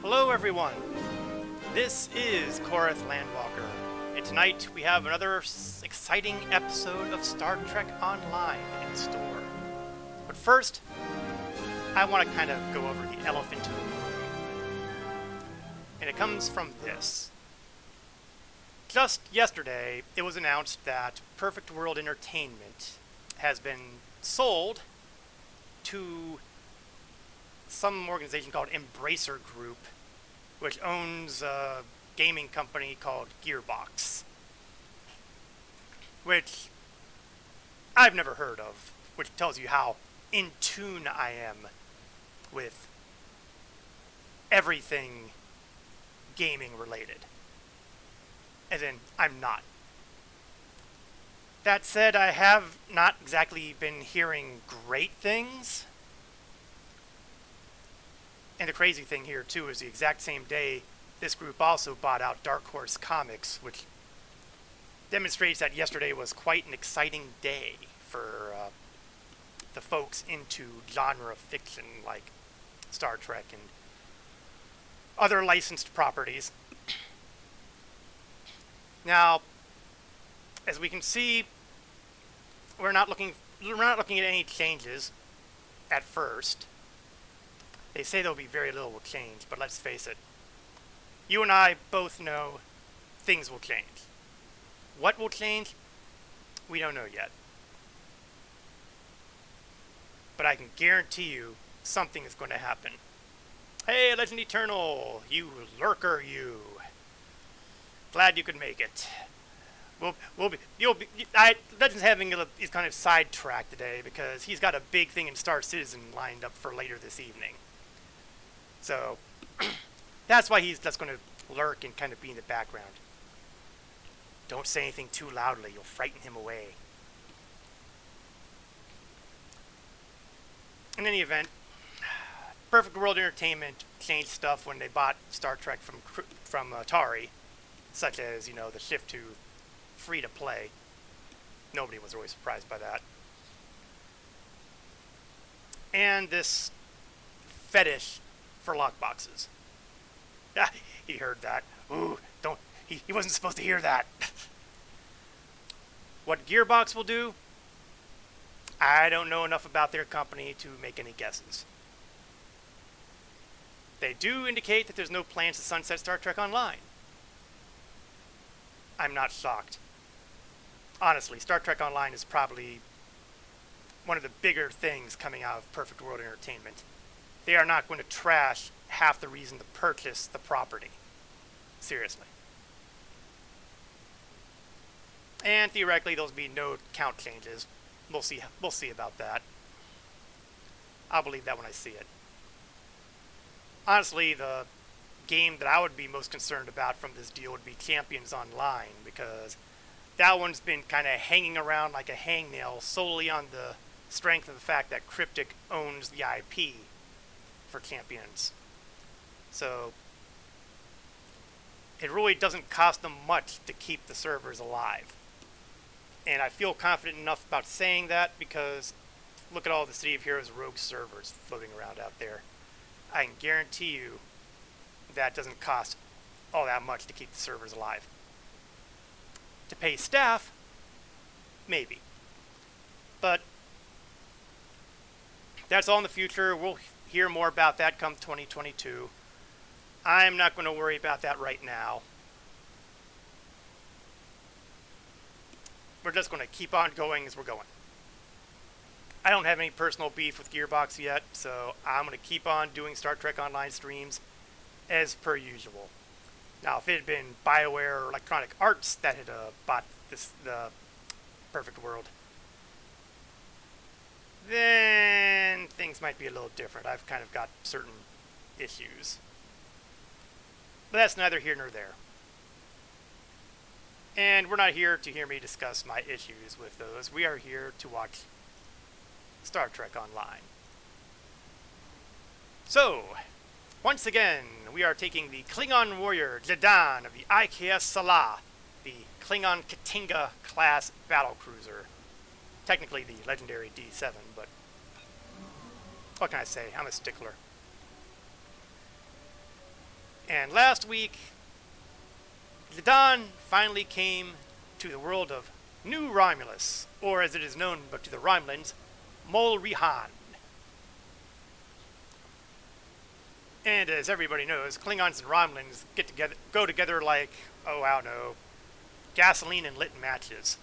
Hello everyone, this is Korath Landwalker, and tonight we have another exciting episode of Star Trek Online in store. But first, I want to kind of go over the elephant in the room. And it comes from this. Just yesterday, it was announced that Perfect World Entertainment has been sold to some organization called Embracer Group, which owns a gaming company called Gearbox, which I've never heard of, which tells you how in tune I am with everything gaming related. As in, I'm not. That said, I have not exactly been hearing great things. And the crazy thing here, too, is the exact same day this group also bought out Dark Horse Comics, which demonstrates that yesterday was quite an exciting day for the folks into genre fiction like Star Trek and other licensed properties. Now, as we can see, we're not looking at any changes at first. They say there'll be very little will change, but let's face it. You and I both know things will change. What will change? We don't know yet. But I can guarantee you something is going to happen. Hey, Legend Eternal, you lurker, you. Glad you could make it. Legend's he's kind of sidetracked today because he's got a big thing in Star Citizen lined up for later this evening. So, that's why he's just going to lurk and kind of be in the background. Don't say anything too loudly, you'll frighten him away. In any event, Perfect World Entertainment changed stuff when they bought Star Trek from Atari, such as, the shift to free-to-play. Nobody was really surprised by that. And this fetish for lockboxes. Ah, he heard that. Ooh, he wasn't supposed to hear that. What Gearbox will do, I don't know enough about their company to make any guesses. They do indicate that there's no plans to sunset Star Trek Online. I'm not shocked. Honestly, Star Trek Online is probably one of the bigger things coming out of Perfect World Entertainment. They are not going to trash half the reason to purchase the property. Seriously. And theoretically, there'll be no count changes. We'll see about that. I'll believe that when I see it. Honestly, the game that I would be most concerned about from this deal would be Champions Online, because that one's been kind of hanging around like a hangnail solely on the strength of the fact that Cryptic owns the IP for Champions. So it really doesn't cost them much to keep the servers alive. And I feel confident enough about saying that because look at all the City of Heroes rogue servers floating around out there. I can guarantee you that doesn't cost all that much to keep the servers alive. To pay staff, maybe. But that's all in the future. We'll hear more about that come 2022. I'm not going to worry about that right now. We're just going to keep on going as we're going. I don't have any personal beef with Gearbox yet, so I'm going to keep on doing Star Trek Online streams as per usual. Now, if it had been BioWare or Electronic Arts that had bought the Perfect World, then things might be a little different. I've kind of got certain issues. But that's neither here nor there. And we're not here to hear me discuss my issues with those. We are here to watch Star Trek Online. So, once again, we are taking the Klingon warrior Jadan of the IKS Salah, the Klingon Katinga class battlecruiser. Technically the legendary D7, but what can I say? I'm a stickler. And last week, the dawn finally came to the world of New Romulus, or as it is known but to the Romulans, Mol'Rihan. And as everybody knows, Klingons and Romulans go together like, oh, I don't know, gasoline and lit matches.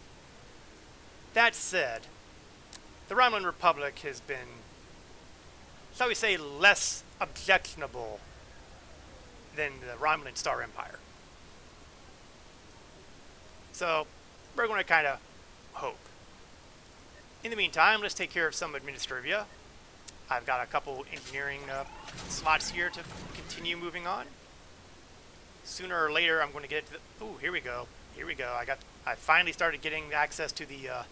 That said, the Romulan Republic has been, shall we say, less objectionable than the Romulan Star Empire. So, we're going to kind of hope. In the meantime, let's take care of some administrivia. I've got a couple engineering slots here to continue moving on. Sooner or later, I'm going to get to the... Ooh, here we go. Here we go. I finally started getting access to the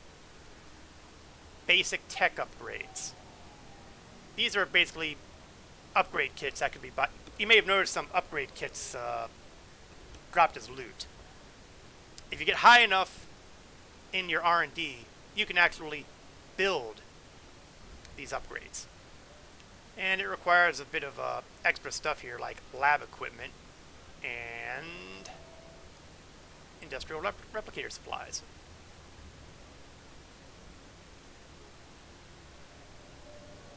basic tech upgrades. These are basically upgrade kits that could be bought. You may have noticed some upgrade kits dropped as loot. If you get high enough in your R&D, you can actually build these upgrades. And it requires a bit of extra stuff here, like lab equipment and industrial replicator supplies.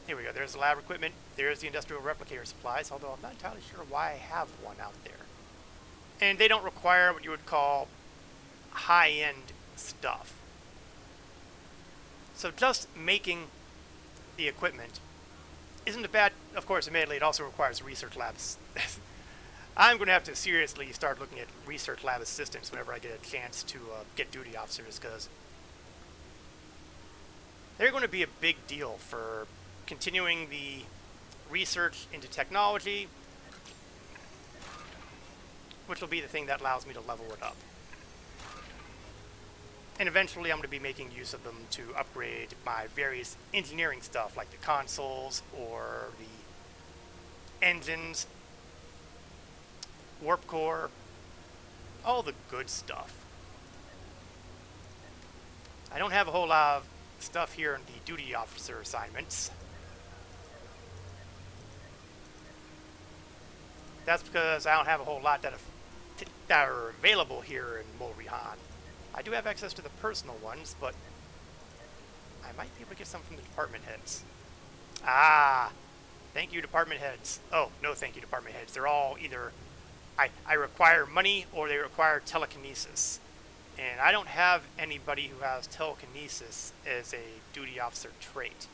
Here we go. There's the lab equipment. There's the industrial replicator supplies, although I'm not entirely sure why I have one out there. And they don't require what you would call high-end stuff. So just making the equipment isn't a bad... Of course, admittedly, it also requires research labs. I'm going to have to seriously start looking at research lab assistants whenever I get a chance to get duty officers, because they're going to be a big deal for continuing the research into technology, which will be the thing that allows me to level it up. And eventually I'm going to be making use of them to upgrade my various engineering stuff, like the consoles or the engines, warp core, all the good stuff. I don't have a whole lot of stuff here in the duty officer assignments. That's because I don't have a whole lot that are available here in Mol'Rihan. I do have access to the personal ones, but I might be able to get some from the department heads. Ah, thank you, department heads. Oh, no thank you, department heads. They're all either I require money or they require telekinesis. And I don't have anybody who has telekinesis as a duty officer trait.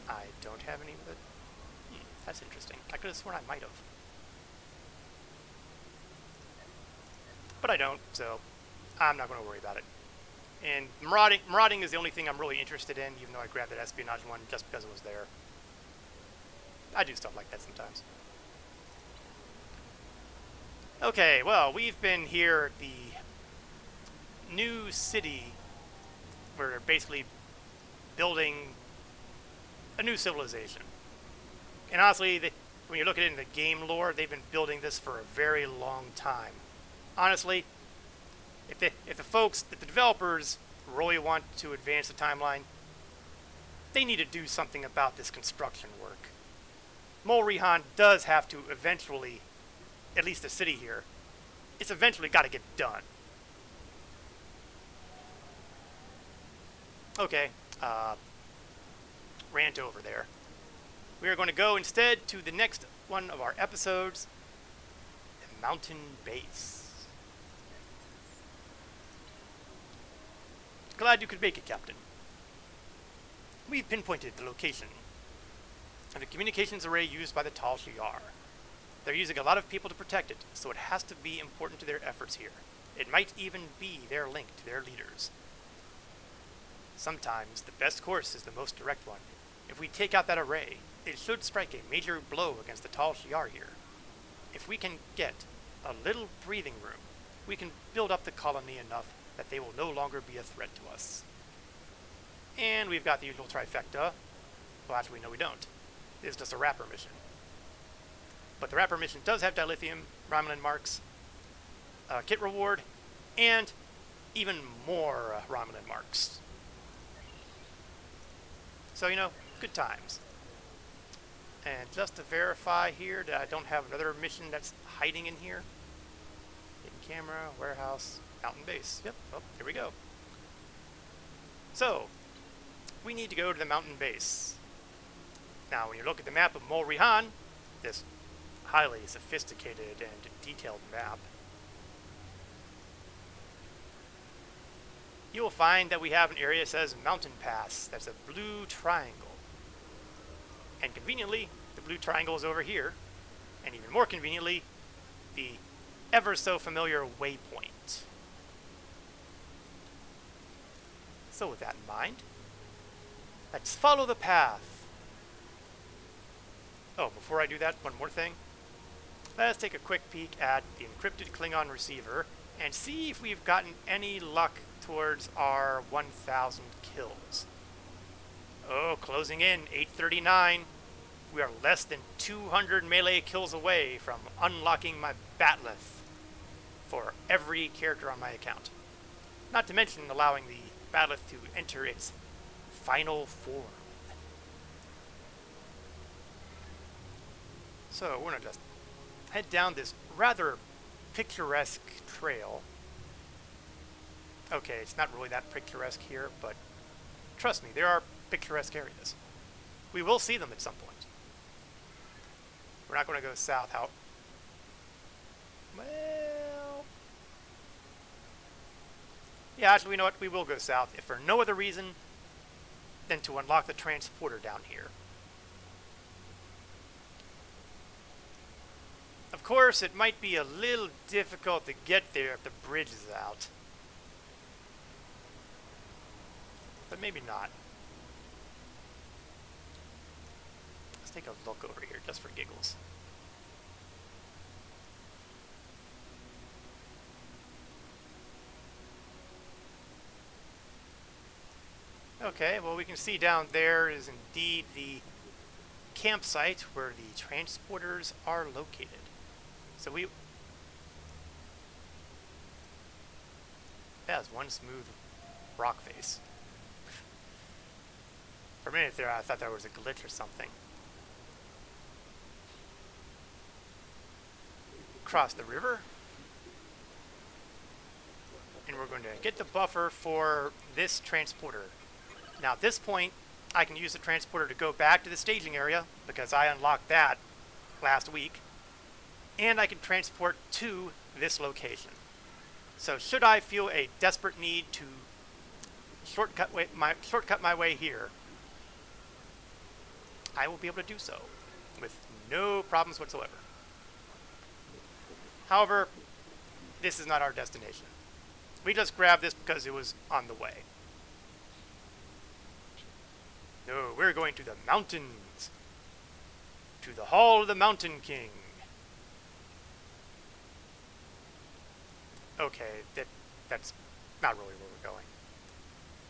I don't have any of it. That's interesting. I could have sworn I might have. But I don't, so I'm not going to worry about it. And marauding is the only thing I'm really interested in, even though I grabbed that espionage one just because it was there. I do stuff like that sometimes. Okay, well, we've been here at the new city where they're basically building a new civilization. And honestly, when you look at it in the game lore, they've been building this for a very long time. Honestly, if the developers really want to advance the timeline, they need to do something about this construction work. Mol'Rihan does have to eventually, at least the city here, it's eventually got to get done. Okay, rant over there. We are going to go instead to the next one of our episodes, the mountain base. Glad you could make it, Captain. We've pinpointed the location of the communications array used by the Tal Shiar. They're using a lot of people to protect it, so it has to be important to their efforts here. It might even be their link to their leaders. Sometimes the best course is the most direct one. If we take out that array, it should strike a major blow against the Tal Shiar here. If we can get a little breathing room, we can build up the colony enough that they will no longer be a threat to us. And we've got the usual trifecta. Well, actually, no, we don't. It's just a wrapper mission. But the wrapper mission does have dilithium, Romulan marks, kit reward, and even more Romulan marks. So, you know, good times. And just to verify here that I don't have another mission that's hiding in here. Hidden camera, warehouse, mountain base. Yep, oh, here we go. So, we need to go to the mountain base. Now, when you look at the map of Mol'Rihan, this highly sophisticated and detailed map, you will find that we have an area that says Mountain Pass. That's a blue triangle. And conveniently, the blue triangle is over here. And even more conveniently, the ever so familiar waypoint. So with that in mind, let's follow the path. Oh, before I do that, one more thing. Let's take a quick peek at the encrypted Klingon receiver and see if we've gotten any luck towards our 1,000 kills. Oh, closing in, 839. We are less than 200 melee kills away from unlocking my Batleth for every character on my account. Not to mention allowing the Batleth to enter its final form. So we're gonna just head down this rather picturesque trail. Okay, it's not really that picturesque here, but trust me, there are picturesque areas. We will see them at some point. We're not going to go south. How? Well, yeah, actually, you know what? We will go south, if for no other reason than to unlock the transporter down here. Of course, it might be a little difficult to get there if the bridge is out. But maybe not. Let's take a look over here just for giggles. Okay, well we can see down there is indeed the campsite where the transporters are located. So we... That was one smooth rock face. For a minute there I thought there was a glitch or something. Cross the river. And we're going to get the buffer for this transporter. Now at this point, I can use the transporter to go back to the staging area, because I unlocked that last week. And I can transport to this location. So should I feel a desperate need to shortcut my way here, I will be able to do so with no problems whatsoever. However, this is not our destination. We just grabbed this because it was on the way. No, we're going to the mountains. To the Hall of the Mountain King. Okay, that's not really where we're going.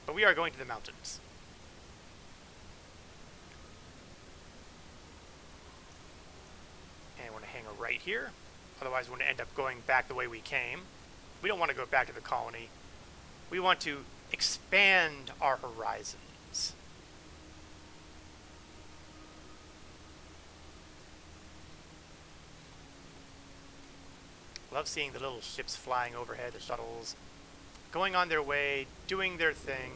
But we are going to the mountains. And we're going to hang a right here. Otherwise, we're going to end up going back the way we came. We don't want to go back to the colony. We want to expand our horizons. Love seeing the little ships flying overhead, the shuttles, going on their way, doing their thing.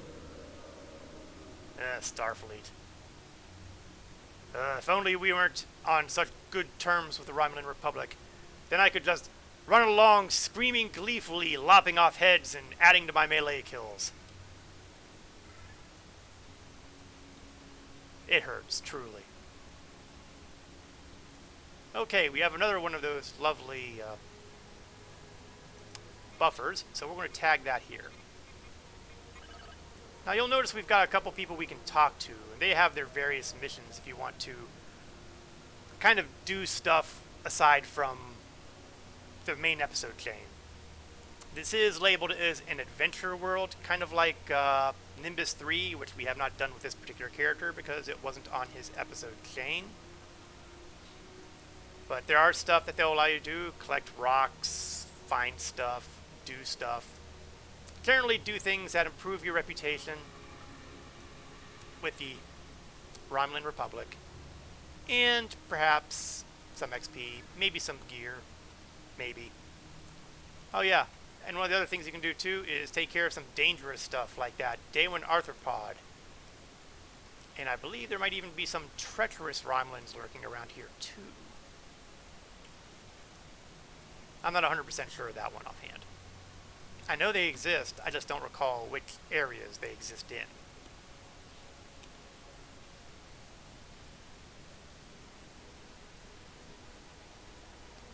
Starfleet. If only we weren't on such good terms with the Romulan Republic, then I could just run along screaming gleefully, lopping off heads and adding to my melee kills. It hurts, truly. Okay, we have another one of those lovely buffers, so we're going to tag that here. Now you'll notice we've got a couple people we can talk to, and they have their various missions if you want to kind of do stuff aside from the main episode chain. This is labeled as an adventure world, kind of like Nimbus 3, which we have not done with this particular character because it wasn't on his episode chain. But there are stuff that they'll allow you to do: collect rocks, find stuff, do stuff. Generally do things that improve your reputation with the Romulan Republic. And perhaps some XP, maybe some gear, maybe. Oh yeah, and one of the other things you can do too is take care of some dangerous stuff like that Day 1 arthropod. And I believe there might even be some treacherous Romulans lurking around here too. I'm not 100% sure of that one offhand. I know they exist, I just don't recall which areas they exist in.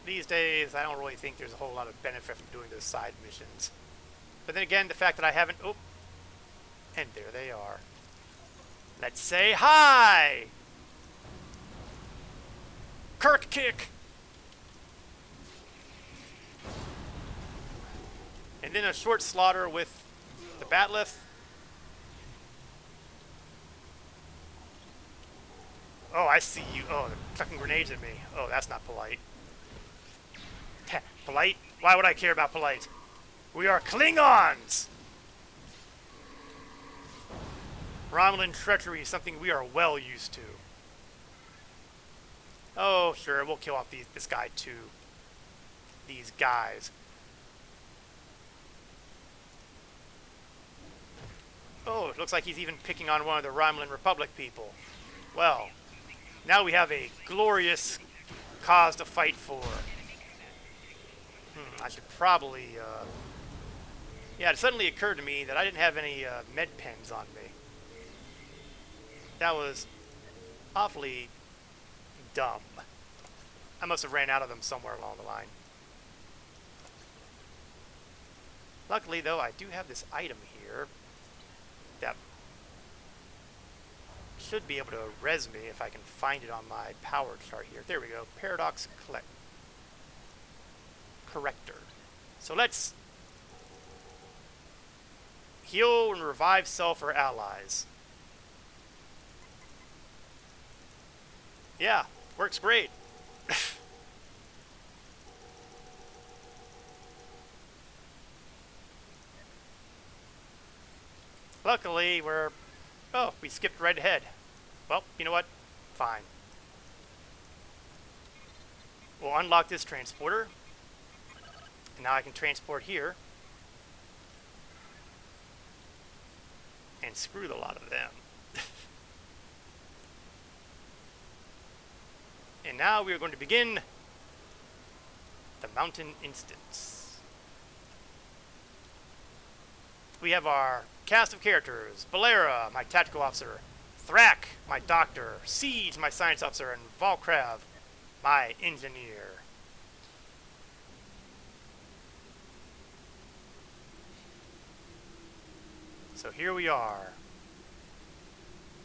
These days, I don't really think there's a whole lot of benefit from doing those side missions. But then again, the fact that I haven't... Oh! And there they are. Let's say hi! Kirk kick! And then a short slaughter with the Batleth. Oh, I see you. Oh, they're chucking grenades at me. Oh, that's not polite. Polite? Why would I care about polite? We are Klingons! Romulan treachery is something we are well used to. Oh, sure, we'll kill off this guy too. These guys. Oh, it looks like he's even picking on one of the Romulan Republic people. Well, now we have a glorious cause to fight for. I should probably, yeah, it suddenly occurred to me that I didn't have any med pens on me. That was awfully dumb. I must have ran out of them somewhere along the line. Luckily, though, I do have this item here that should be able to res me if I can find it on my power chart here. There we go. Paradox Corrector. So let's heal and revive self or allies. Yeah, works great. Luckily, we skipped right ahead. Well, you know what? Fine. We'll unlock this transporter. And now I can transport here. And screw the lot of them. And now we are going to begin the mountain instance. We have our cast of characters: Valera, my tactical officer; Thrak, my doctor; Siege, my science officer; and Volkrav, my engineer. So here we are,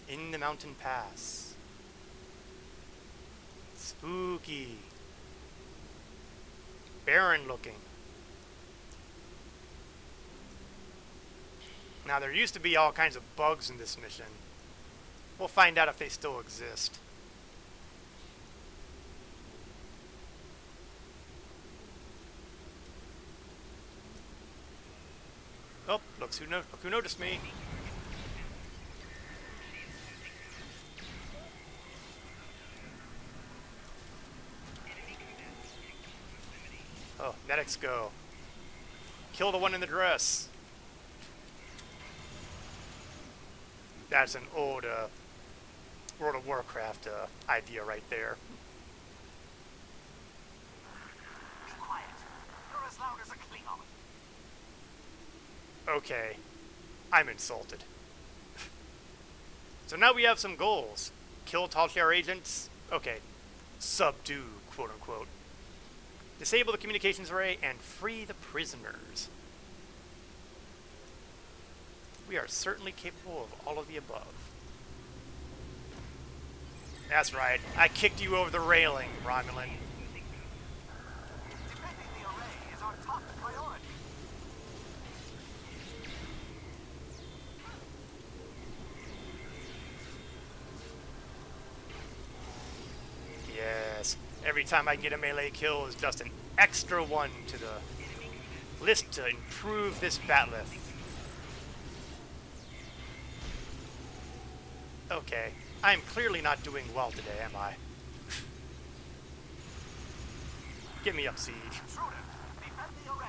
in the mountain pass. Spooky. Barren looking. Now, there used to be all kinds of bugs in this mission. We'll find out if they still exist. Oh, look who noticed me. Oh, medics go. Kill the one in the dress. That's an old World of Warcraft idea right there. Be quiet. You're as loud as a Klingon. Okay, I'm insulted. So now we have some goals. Kill Talshar agents. Okay, subdue, quote unquote. Disable the communications array and free the prisoners. We are certainly capable of all of the above. That's right, I kicked you over the railing, Romulan. Defending the array is our top priority. Yes, every time I can get a melee kill is just an extra one to the list to improve this Batleth. Okay, I'm clearly not doing well today, am I? Get me up, Siege. Intruder, defend the array.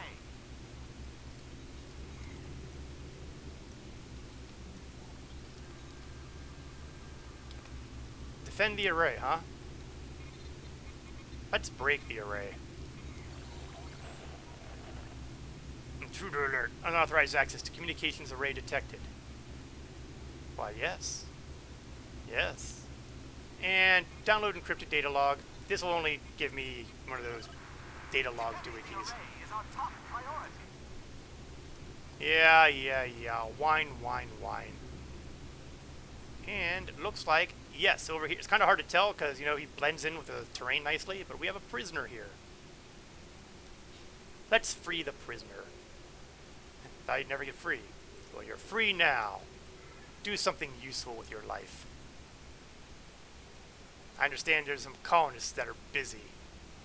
Defend the array, huh? Let's break the array. Intruder alert. Unauthorized access to communications array detected. Why, yes. Yes. And download encrypted data log. This will only give me one of those data log doohickeys. Array is our top priority. Yeah. Wine. And it looks like, yes, over here. It's kind of hard to tell because, you know, he blends in with the terrain nicely, but we have a prisoner here. Let's free the prisoner. Thought you'd never get free. Well, you're free now. Do something useful with your life. I understand there's some colonists that are busy.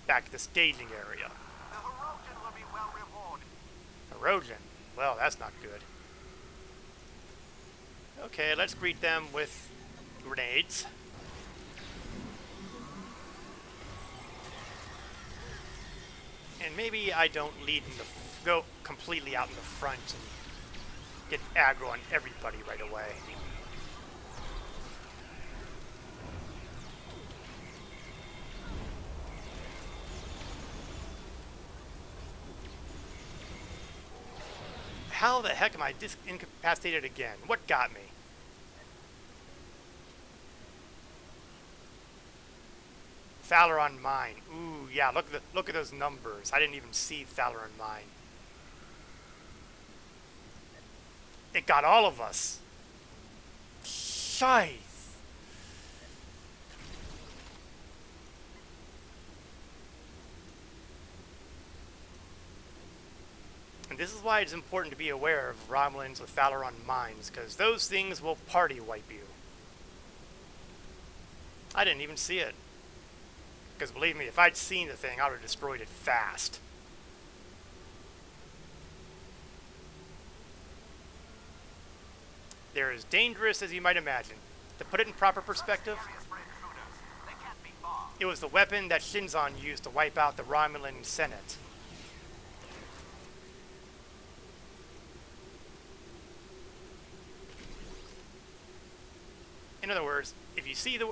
Back to the staging area. The Herodian will be well rewarded. Herodian? Well, that's not good. Okay, let's greet them with grenades. And maybe I don't lead in the go completely out in the front and get aggro on everybody right away. How the heck am I incapacitated again? What got me? Falaron Mine. Ooh, yeah, look at those numbers. I didn't even see Falaron Mine. It got all of us. Shite. And this is why it's important to be aware of Romulans with Falaron mines, because those things will party wipe you. I didn't even see it. Because believe me, if I'd seen the thing, I would have destroyed it fast. They're as dangerous as you might imagine. To put it in proper perspective, it was the weapon that Shinzon used to wipe out the Romulan Senate. In other words, if you see the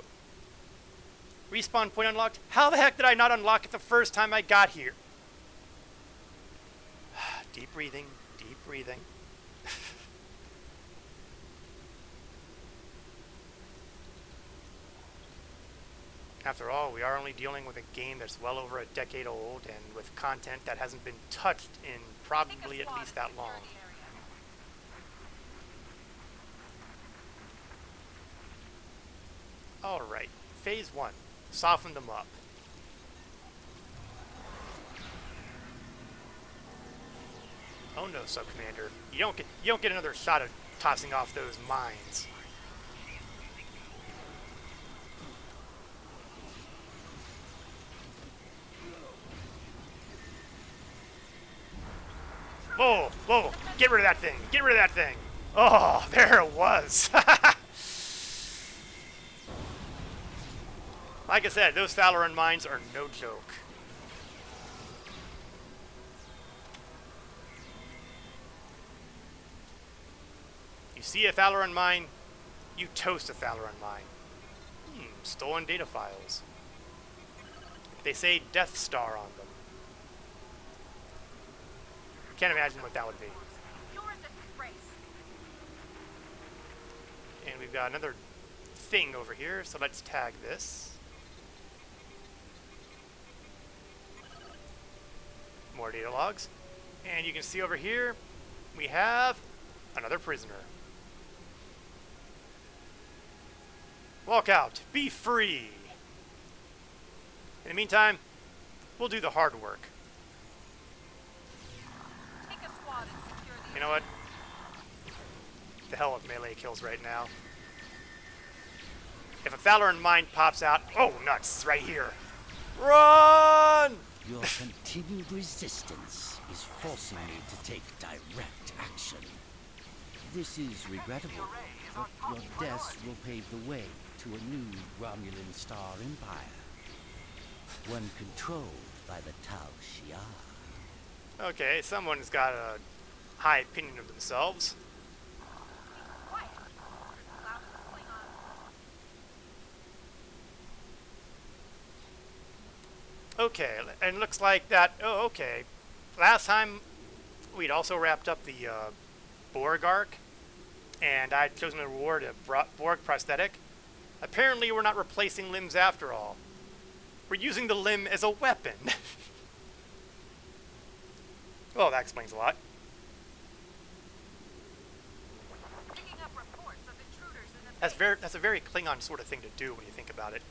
respawn point unlocked, how the heck did I not unlock it the first time I got here? Deep breathing, deep breathing. After all, we are only dealing with a game that's well over a decade old and with content that hasn't been touched in probably at least that long. Alright, phase 1. Soften them up. Oh no, Sub-Commander. You don't get another shot at tossing off those mines. Whoa, whoa, get rid of that thing. Get rid of that thing. Oh, there it was. Like I said, those Falaron mines are no joke. You see a Falaron mine, you toast a Falaron mine. Stolen data files. They say Death Star on them. Can't imagine what that would be. And we've got another thing over here, so let's tag this. More data logs. And you can see over here, we have another prisoner. Walk out. Be free. In the meantime, we'll do the hard work. You know what? The hell with melee kills right now. If a Falaron mine pops out, oh nuts, it's right here. Run! Your continued resistance is forcing me to take direct action. This is regrettable, but your deaths will pave the way to a new Romulan star empire. one controlled by the Tal Shiar. Okay, someone's got a high opinion of themselves. Quiet. There's loud Klingon. Okay, and looks like that... Oh, okay. Last time, we'd also wrapped up the Borg arc, and I'd chosen to reward a Borg prosthetic. Apparently, we're not replacing limbs after all. We're using the limb as a weapon. Well, that explains a lot. Picking up reports of intruders in the That's a very Klingon sort of thing to do when you think about it.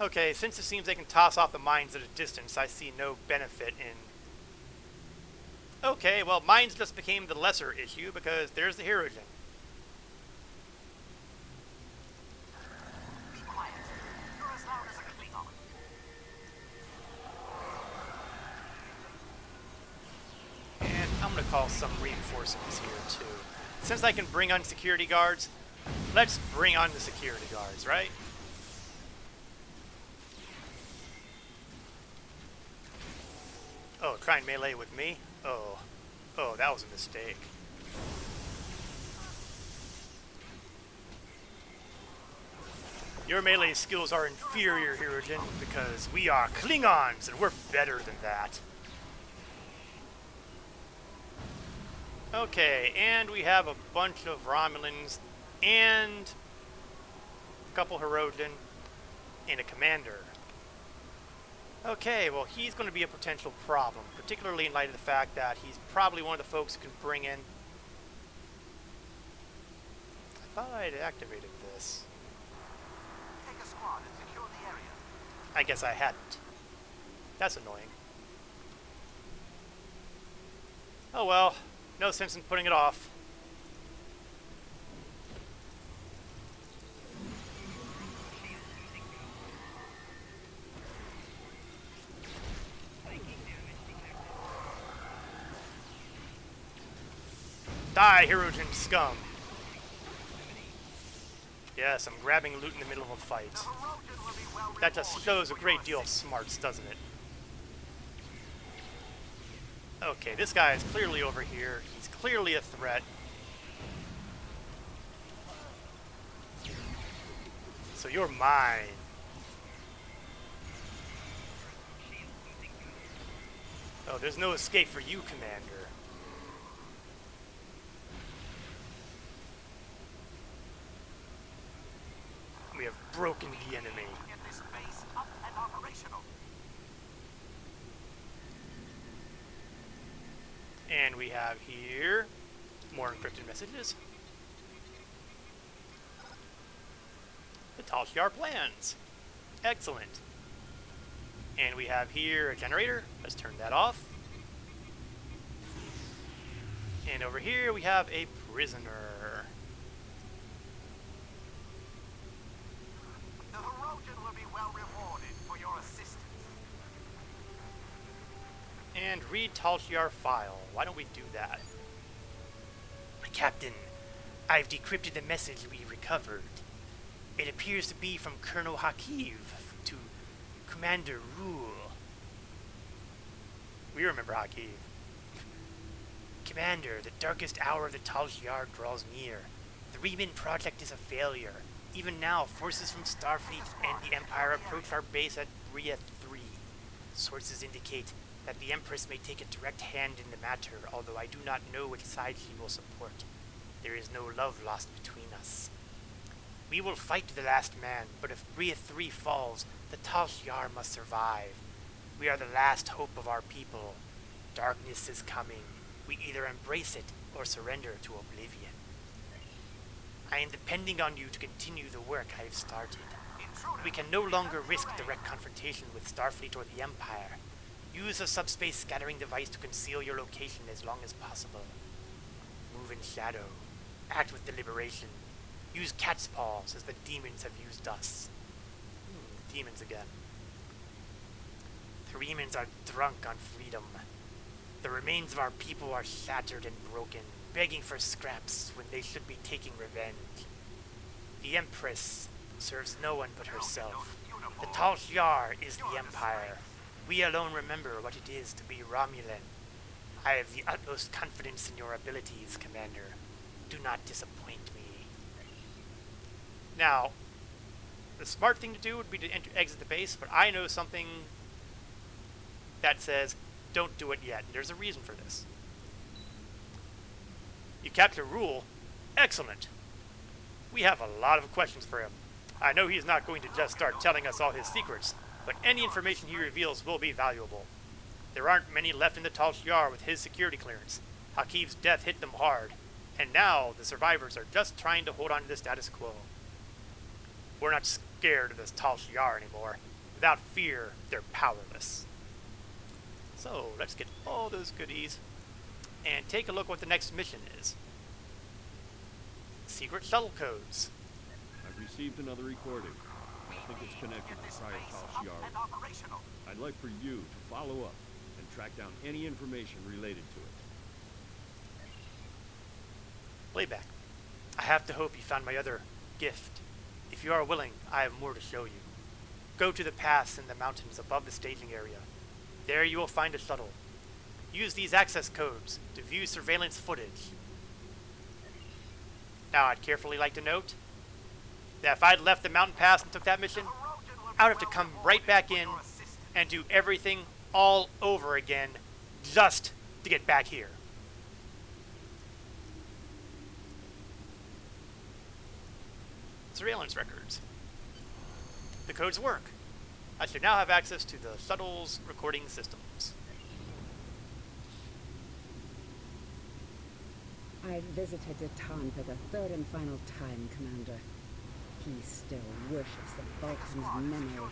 Okay, since it seems they can toss off the mines at a distance, I see no benefit in... Okay, well, mines just became the lesser issue because there's the Hirogen. Be quiet. You're as loud as a Klingon. And I'm going to call some reinforcements here, too. Since I can bring on security guards, let's bring on the security guards, right? Oh, try and melee with me? Oh, that was a mistake. Your melee skills are inferior, Hirogen, because we are Klingons, and we're better than that. Okay, and we have a bunch of Romulans, and a couple Hirogen, and a commander. Okay, well, he's going to be a potential problem, particularly in light of the fact that he's probably one of the folks who can bring in... I thought I had activated this. Take a squad and secure the area. I guess I hadn't. That's annoying. Oh well, no sense in putting it off. Die, Hirogen scum! Yes, I'm grabbing loot in the middle of a fight. The Hirogen will be well That just rewarded shows a for great your deal of assistance. smarts, doesn't it? Okay, this guy is clearly over here. He's clearly a threat. So you're mine. Oh, there's no escape for you, Commander. We have broken the enemy. Get this base up and operational. And we have here more encrypted messages. The Tal Shiar plans. Excellent. And we have here a generator. Let's turn that off. And over here we have a prisoner. The Hirogen will be well rewarded for your assistance. And read Tal Shiar file. Why don't we do that? Captain, I've decrypted the message we recovered. It appears to be from Colonel Hakiv to Commander Rule. We remember Hakiv. Commander, the darkest hour of the Tal Shiar draws near. The Reman project is a failure. Even now, forces from Starfleet and the Empire approach our base at Bria 3. Sources indicate that the Empress may take a direct hand in the matter, although I do not know which side she will support. There is no love lost between us. We will fight to the last man, but if Bria 3 falls, the Tal Shiar must survive. We are the last hope of our people. Darkness is coming. We either embrace it or surrender to oblivion. I am depending on you to continue the work I have started. We can no longer risk direct confrontation with Starfleet or the Empire. Use a subspace scattering device to conceal your location as long as possible. Move in shadow. Act with deliberation. Use cat's paws as the demons have used us. Demons again. The Remans are drunk on freedom. The remains of our people are shattered and broken, begging for scraps when they should be taking revenge. The Empress serves no one but herself. The Tal Shiar is the Empire. We alone remember what it is to be Romulan. I have the utmost confidence in your abilities, Commander. Do not disappoint me. Now, the smart thing to do would be to exit the base, but I know something that says, don't do it yet. There's a reason for this. You capture Rule? Excellent. We have a lot of questions for him. I know he's not going to just start telling us all his secrets, but any information he reveals will be valuable. There aren't many left in the Tal Shiar with his security clearance. Hakiv's death hit them hard, and now the survivors are just trying to hold on to the status quo. We're not scared of this Tal Shiar anymore. Without fear, they're powerless. So, let's get all those goodies and take a look what the next mission is. Secret shuttle codes. I've received another recording. I think it's connected to Sire Tal Shiar. I'd like for you to follow up and track down any information related to it. Playback. I have to hope you found my other gift. If you are willing, I have more to show you. Go to the pass in the mountains above the staging area. There you will find a shuttle. Use these access codes to view surveillance footage. Now, I'd carefully like to note that if I'd left the mountain pass and took that mission, I would have to come right back in and do everything all over again just to get back here. Surveillance records. The codes work. I should now have access to the shuttle's recording systems. I visited Datan for the third and final time, Commander. He still worships the Vulcan's memory.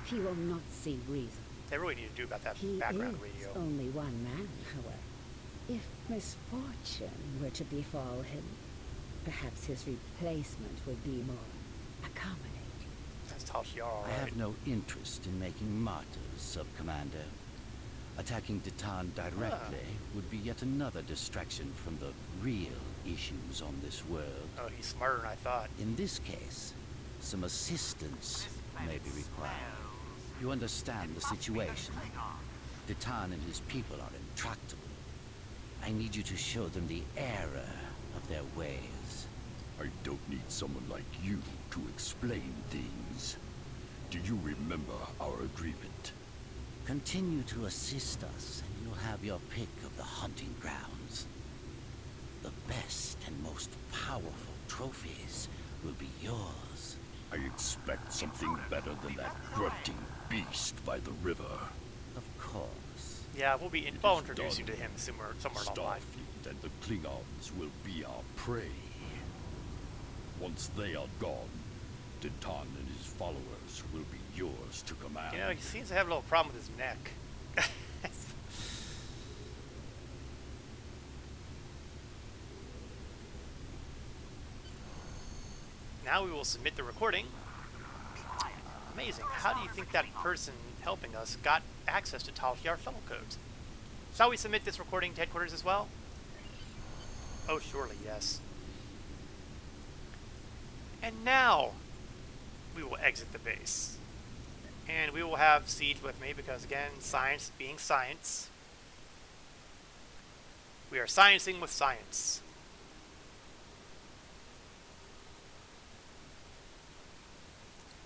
He will not see reason. They really need to do about that He background is radio. only one man, however. If misfortune were to befall him, perhaps his replacement would be more accommodating. That's Tal Shiar, all I right. have no interest in making martyrs, Sub-Commander. Attacking Datan directly would be yet another distraction from the real issues on this world. Oh, he's smarter than I thought. In this case, some assistance may be required. You understand the situation. Datan and his people are intractable. I need you to show them the error of their ways. I don't need someone like you to explain things. Do you remember our agreement? Continue to assist us, and you'll have your pick of the hunting grounds. The best and most powerful trophies will be yours. I expect something better than that grunting beast by the river. Of course. Yeah, we'll introduce you to him somewhere along the line. Starfleet and the Klingons will be our prey. Once they are gone, Datan and his followers will be yours to command. You know, he seems to have a little problem with his neck. Now we will submit the recording. Amazing. How do you think that person helping us got access to Tal Shiar shuttle codes? Shall we submit this recording to headquarters as well? Oh, surely, yes. And now we will exit the base. And we will have Siege with me because, again, science being science. We are sciencing with science.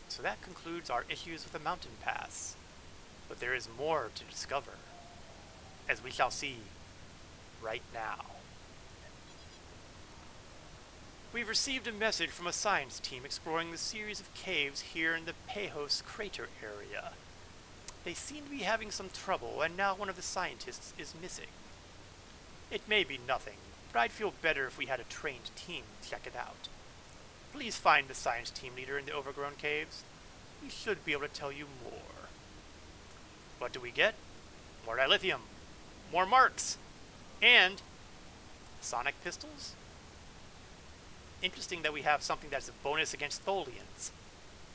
So that concludes our issues with the mountain pass. But there is more to discover, as we shall see right now. We've received a message from a science team exploring the series of caves here in the Pejos crater area. They seem to be having some trouble, and now one of the scientists is missing. It may be nothing, but I'd feel better if we had a trained team check it out. Please find the science team leader in the overgrown caves. We should be able to tell you more. What do we get? More dilithium, more marks, and sonic pistols? Interesting that we have something that's a bonus against Tholians.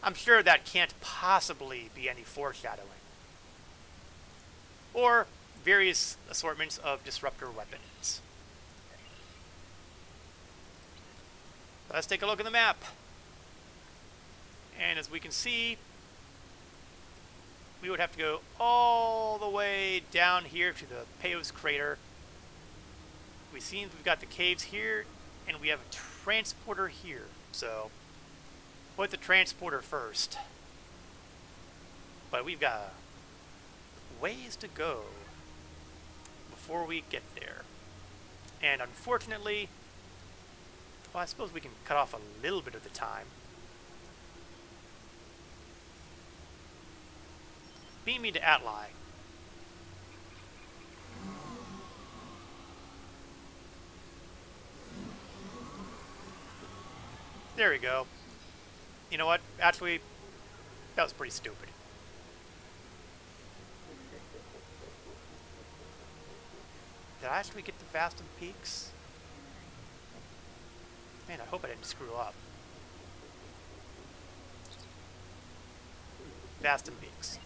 I'm sure that can't possibly be any foreshadowing. Or various assortments of disruptor weapons. Let's take a look at the map. And as we can see, we would have to go all the way down here to the Peos crater. We see we've got the caves here, and we have a transporter here. So, put the transporter first. But we've got ways to go before we get there. And unfortunately, well, I suppose we can cut off a little bit of the time. Beam me to Atli. There we go. You know what? Actually, that was pretty stupid. Did I actually get the Vastum Peaks? Man, I hope I didn't screw up. Vastum Peaks.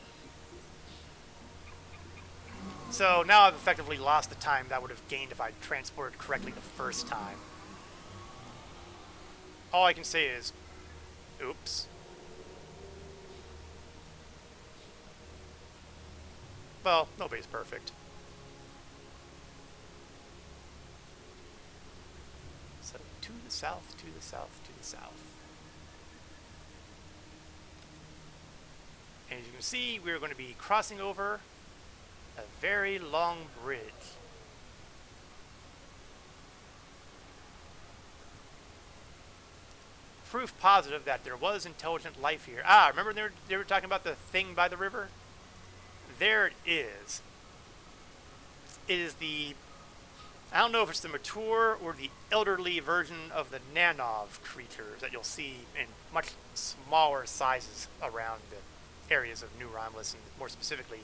So now I've effectively lost the time that I would have gained if I transported correctly the first time. All I can say is, oops. Well, nobody's perfect. So to the south, to the south, to the south. And as you can see, we're going to be crossing over a very long bridge. Proof positive that there was intelligent life here. Ah, remember they were talking about the thing by the river? There it is. It is the, I don't know if it's the mature or the elderly version of the Nanov creatures that you'll see in much smaller sizes around the areas of New Romulus, and more specifically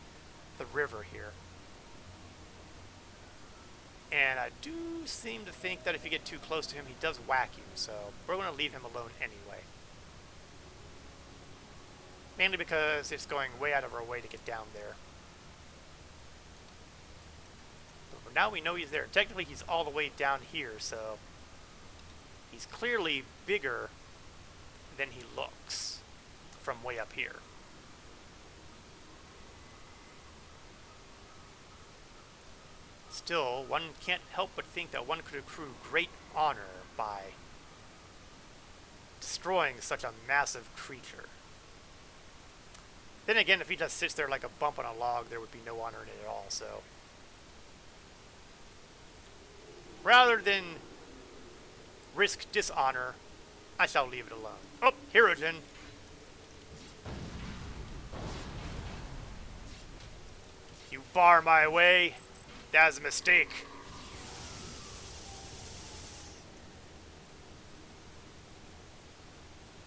the river here. And I do seem to think that if you get too close to him, he does whack you, so we're going to leave him alone anyway. Mainly because it's going way out of our way to get down there. But now we know he's there. Technically, he's all the way down here, so he's clearly bigger than he looks from way up here. Still, one can't help but think that one could accrue great honor by destroying such a massive creature. Then again, if he just sits there like a bump on a log, there would be no honor in it at all, so. Rather than risk dishonor, I shall leave it alone. Oh, Hirogen! You bar my way. That's a mistake.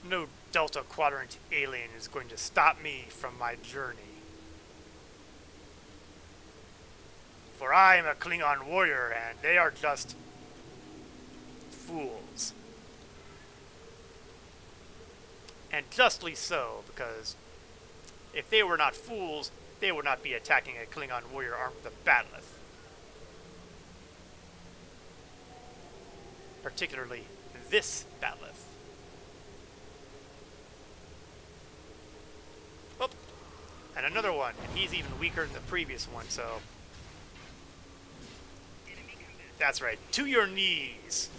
No Delta Quadrant alien is going to stop me from my journey. For I am a Klingon warrior, and they are just fools. And justly so, because if they were not fools, they would not be attacking a Klingon warrior armed with a bat'leth. Particularly this bat'leth. Oh, and another one, and he's even weaker than the previous one, so. That's right, to your knees.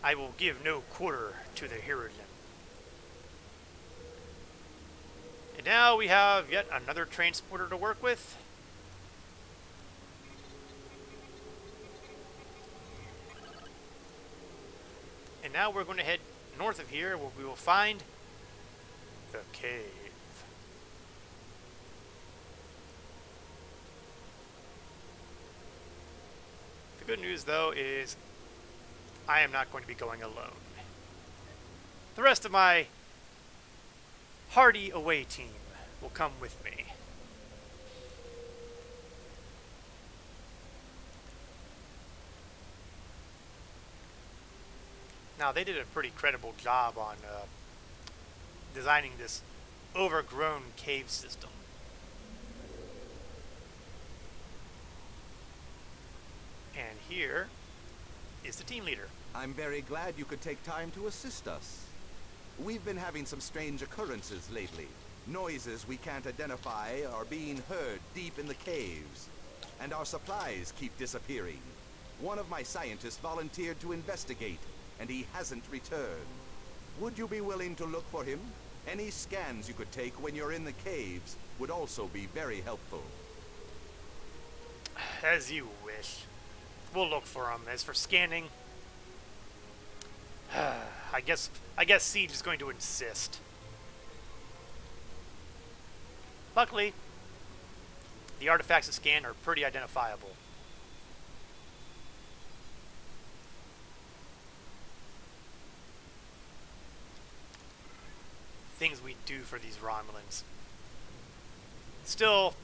I will give no quarter to the Hirogen. And now we have yet another transporter to work with. And now we're going to head north of here, where we will find the cave. The good news, though, is I am not going to be going alone. The rest of my hardy away team will come with me. Now, they did a pretty credible job on designing this overgrown cave system. And here is the team leader. I'm very glad you could take time to assist us. We've been having some strange occurrences lately. Noises we can't identify are being heard deep in the caves, and our supplies keep disappearing. One of my scientists volunteered to investigate, and he hasn't returned. Would you be willing to look for him? Any scans you could take when you're in the caves would also be very helpful. As you wish. We'll look for him. As for scanning, I guess Siege is going to insist. Luckily, the artifacts to scan are pretty identifiable. Things we do for these Romulans. Still,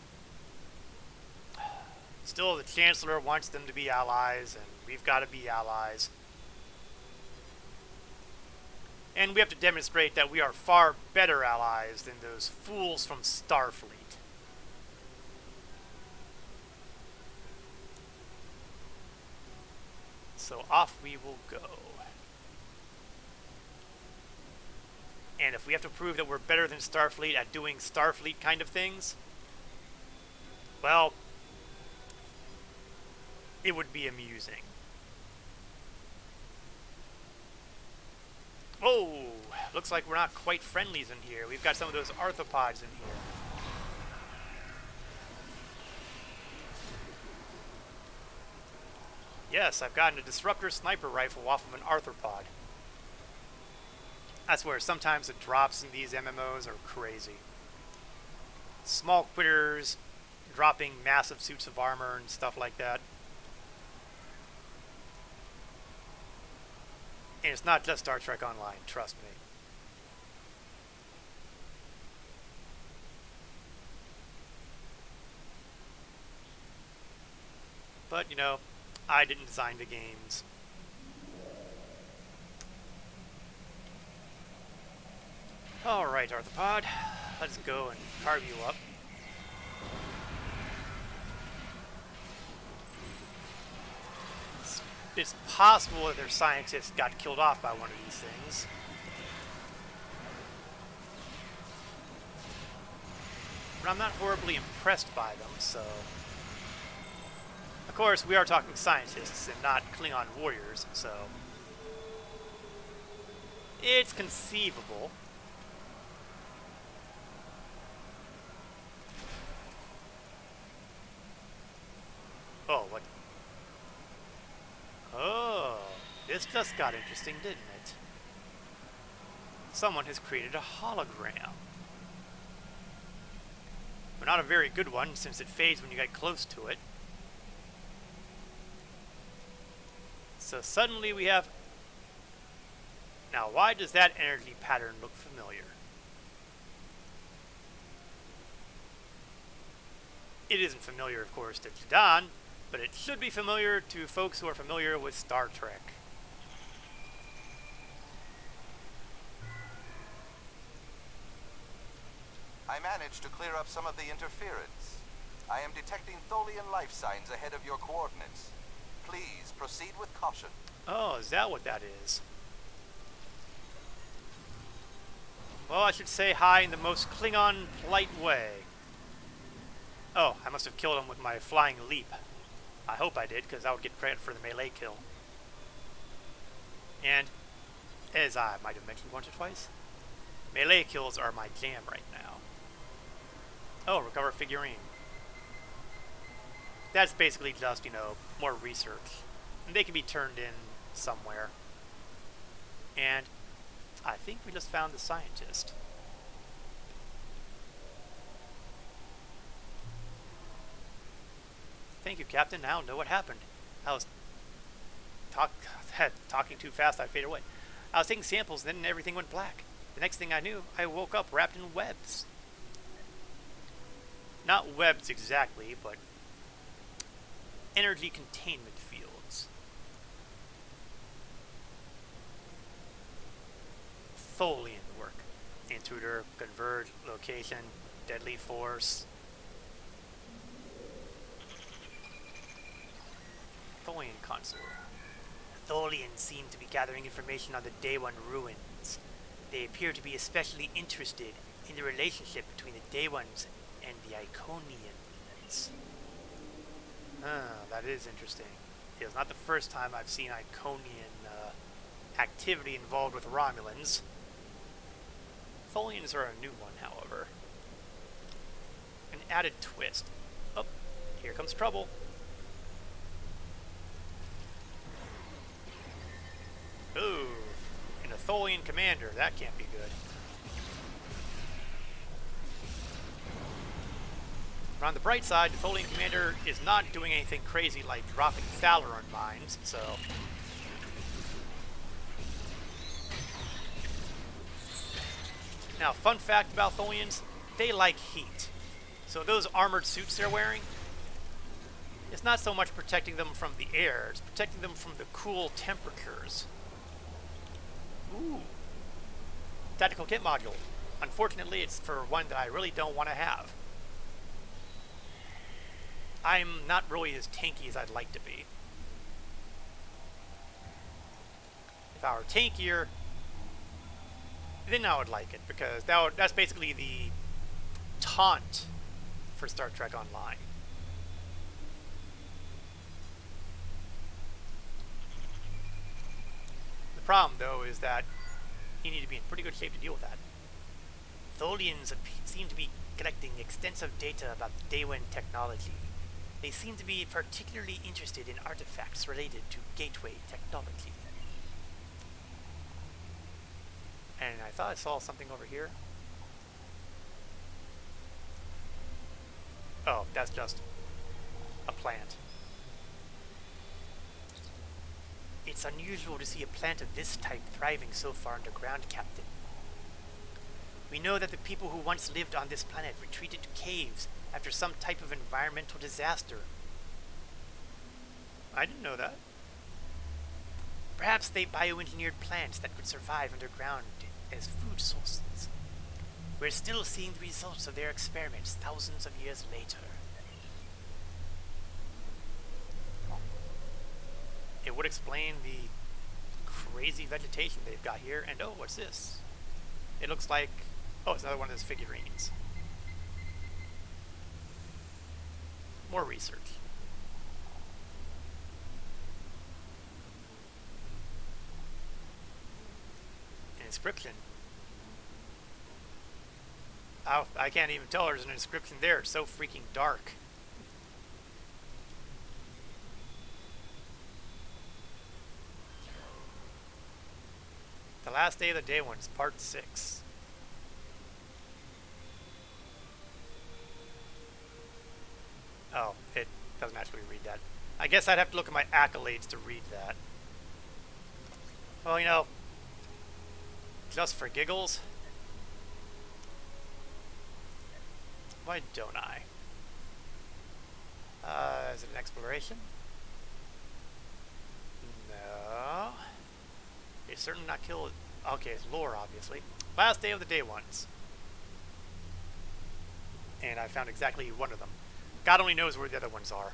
the Chancellor wants them to be allies, and we've got to be allies. And we have to demonstrate that we are far better allies than those fools from Starfleet. So off we will go. And if we have to prove that we're better than Starfleet at doing Starfleet kind of things, well, it would be amusing. Oh, looks like we're not quite friendlies in here. We've got some of those arthropods in here. Yes, I've gotten a disruptor sniper rifle off of an arthropod. I swear, sometimes the drops in these MMOs are crazy. Small quitters dropping massive suits of armor and stuff like that. And it's not just Star Trek Online, trust me. But, you know, I didn't design the games. Alright, Arthropod, let's go and carve you up. It's possible that their scientists got killed off by one of these things. But I'm not horribly impressed by them, so... Of course, we are talking scientists and not Klingon warriors, so... It's conceivable. Oh, what? Oh, this just got interesting, didn't it? Someone has created a hologram. But not a very good one, since it fades when you get close to it. So suddenly we have... Now, why does that energy pattern look familiar? It isn't familiar, of course, to Jadon, but it should be familiar to folks who are familiar with Star Trek. I managed to clear up some of the interference. I am detecting Tholian life signs ahead of your coordinates. Please proceed with caution. Oh, is that what that is? Well, I should say hi in the most Klingon polite way. Oh, I must have killed him with my flying leap. I hope I did, because I would get credit for the melee kill. And, as I might have mentioned once or twice, melee kills are my jam right now. Oh, recover figurine. That's basically just, you know, more research. And they can be turned in somewhere. And I think we just found the scientist. Thank you, Captain. Now know what happened. I was talking too fast. I faded away. I was taking samples, and then everything went black. The next thing I knew, I woke up wrapped in webs. Not webs exactly, but energy containment fields. Tholian work. Intruder, converge, location, deadly force. Tholian console. Tholians seem to be gathering information on the Day One ruins. They appear to be especially interested in the relationship between the Day Ones and the Iconians. That is interesting. It's not the first time I've seen Iconian activity involved with Romulans. Tholians are a new one, however. An added twist. Oh, here comes trouble. Ooh, an Atholian commander. That can't be good. But on the bright side, the Atholian commander is not doing anything crazy like dropping Thalaron mines, so... Now, fun fact about Tholians, they like heat. So those armored suits they're wearing, it's not so much protecting them from the air, it's protecting them from the cool temperatures. Ooh. Tactical kit module. Unfortunately, it's for one that I really don't want to have. I'm not really as tanky as I'd like to be. If I were tankier, then I would like it, because that's basically the taunt for Star Trek Online. The problem, though, is that you need to be in pretty good shape to deal with that. Tholians seem to be collecting extensive data about Day One technology. They seem to be particularly interested in artifacts related to gateway technology. And I thought I saw something over here. Oh, that's just a plant. It's unusual to see a plant of this type thriving so far underground, Captain. We know that the people who once lived on this planet retreated to caves after some type of environmental disaster. I didn't know that. Perhaps they bioengineered plants that could survive underground as food sources. We're still seeing the results of their experiments thousands of years later. It would explain the crazy vegetation they've got here. And oh, what's this? It looks like... oh, it's another one of those figurines. More research. An inscription. Oh, I can't even tell there's an inscription there. It's so freaking dark. The last day of the Day Ones, part 6. Oh, it doesn't actually read that. I guess I'd have to look at my accolades to read that. Well, you know, just for giggles, why don't I? Is it an exploration? No. It's certainly not kill. Okay, it's lore, obviously. Last day of the Day Ones. And I found exactly one of them. God only knows where the other ones are.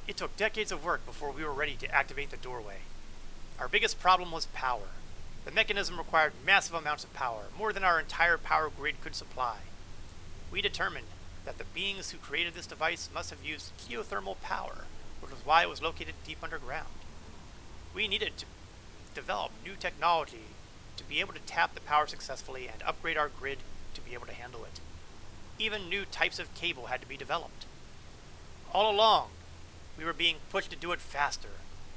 It took decades of work before we were ready to activate the doorway. Our biggest problem was power. The mechanism required massive amounts of power, more than our entire power grid could supply. We determined that the beings who created this device must have used geothermal power, which was why it was located deep underground. We needed to develop new technology to be able to tap the power successfully and upgrade our grid to be able to handle it. Even new types of cable had to be developed. All along, we were being pushed to do it faster.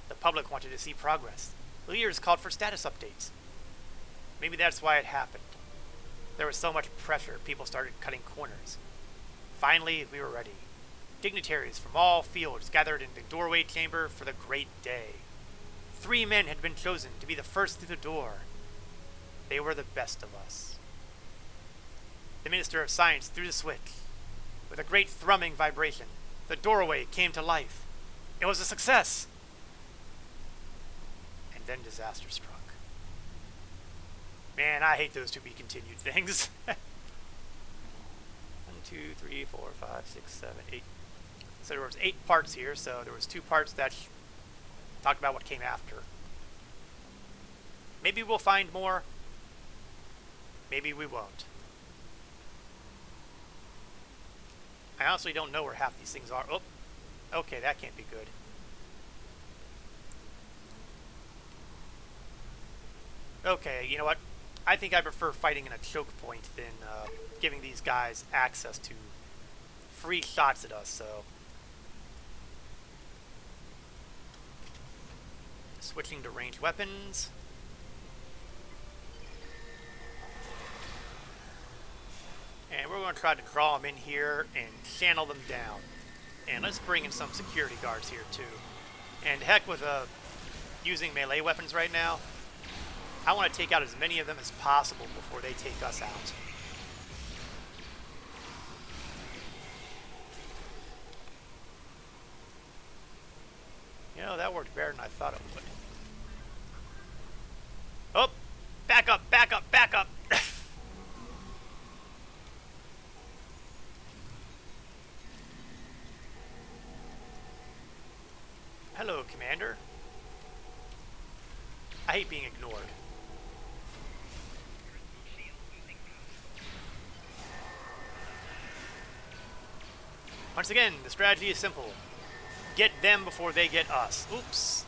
The public wanted to see progress. Leaders called for status updates. Maybe that's why it happened. There was so much pressure, people started cutting corners. Finally, we were ready. Dignitaries from all fields gathered in the doorway chamber for the great day. 3 men had been chosen to be the first through the door. They were the best of us. The Minister of Science threw the switch. With a great thrumming vibration, the doorway came to life. It was a success! And then disaster struck. Man, I hate those to be continued things. 1, 2, 3, 4, 5, 6, 7, 8. So there was 8 parts here, so there was 2 parts that Talk about what came after. Maybe we'll find more. Maybe we won't. I honestly don't know where half these things are. Oh, okay, that can't be good. Okay, you know what? I think I prefer fighting in a choke point than giving these guys access to free shots at us, so... Switching to ranged weapons. And we're going to try to draw them in here and channel them down. And let's bring in some security guards here too. And heck with using melee weapons right now. I want to take out as many of them as possible before they take us out. You know, that worked better than I thought it would. Oh! Back up, back up, back up! Hello, Commander. I hate being ignored. Once again, the strategy is simple. Get them before they get us. Oops.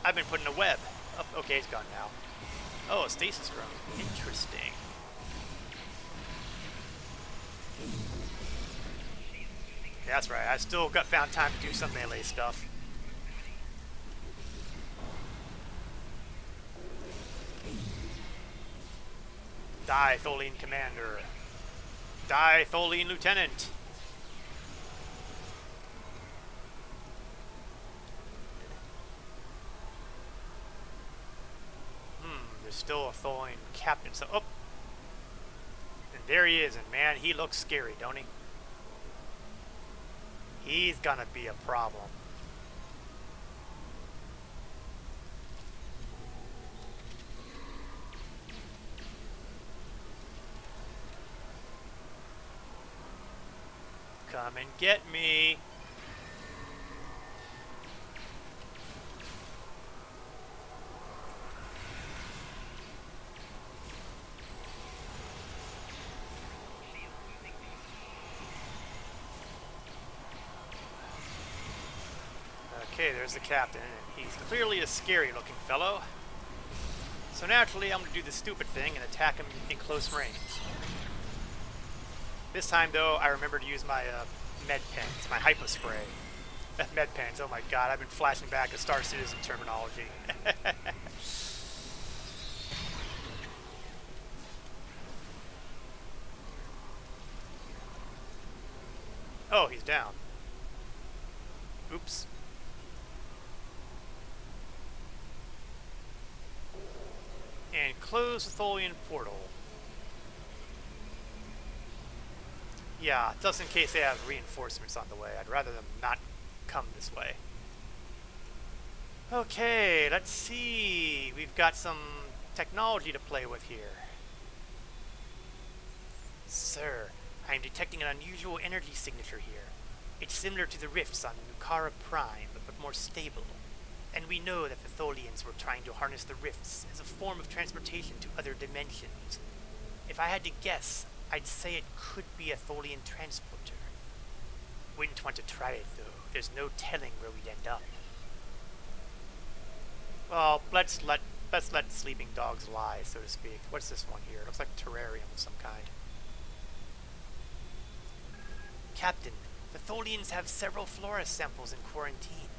I've been put in a web. Oh, okay, it's gone now. Oh, a stasis drone. Interesting. That's right, I still found time to do some melee stuff. Die, Tholian Commander. Die, Tholian Lieutenant. There's still a Tholian Captain, so... Oh! And there he is, and man, he looks scary, don't he? He's gonna be a problem. Come and get me. Okay, there's the captain, and he's clearly a scary-looking fellow. So naturally, I'm going to do the stupid thing and attack him in close range. This time, though, I remember to use my med pens, my hypo spray. Med pens, oh my god, I've been flashing back to Star Citizen terminology. Oh, he's down. Oops. And close the Tholian portal. Yeah, just in case they have reinforcements on the way. I'd rather them not come this way. Okay, let's see. We've got some technology to play with here. Sir, I am detecting an unusual energy signature here. It's similar to the rifts on Nukara Prime, but more stable. And we know that the Tholians were trying to harness the rifts as a form of transportation to other dimensions. If I had to guess, I'd say it could be a Tholian transporter. Wouldn't want to try it, though. There's no telling where we'd end up. Well, let's let sleeping dogs lie, so to speak. What's this one here? It looks like a terrarium of some kind. Captain, the Tholians have several flora samples in quarantine.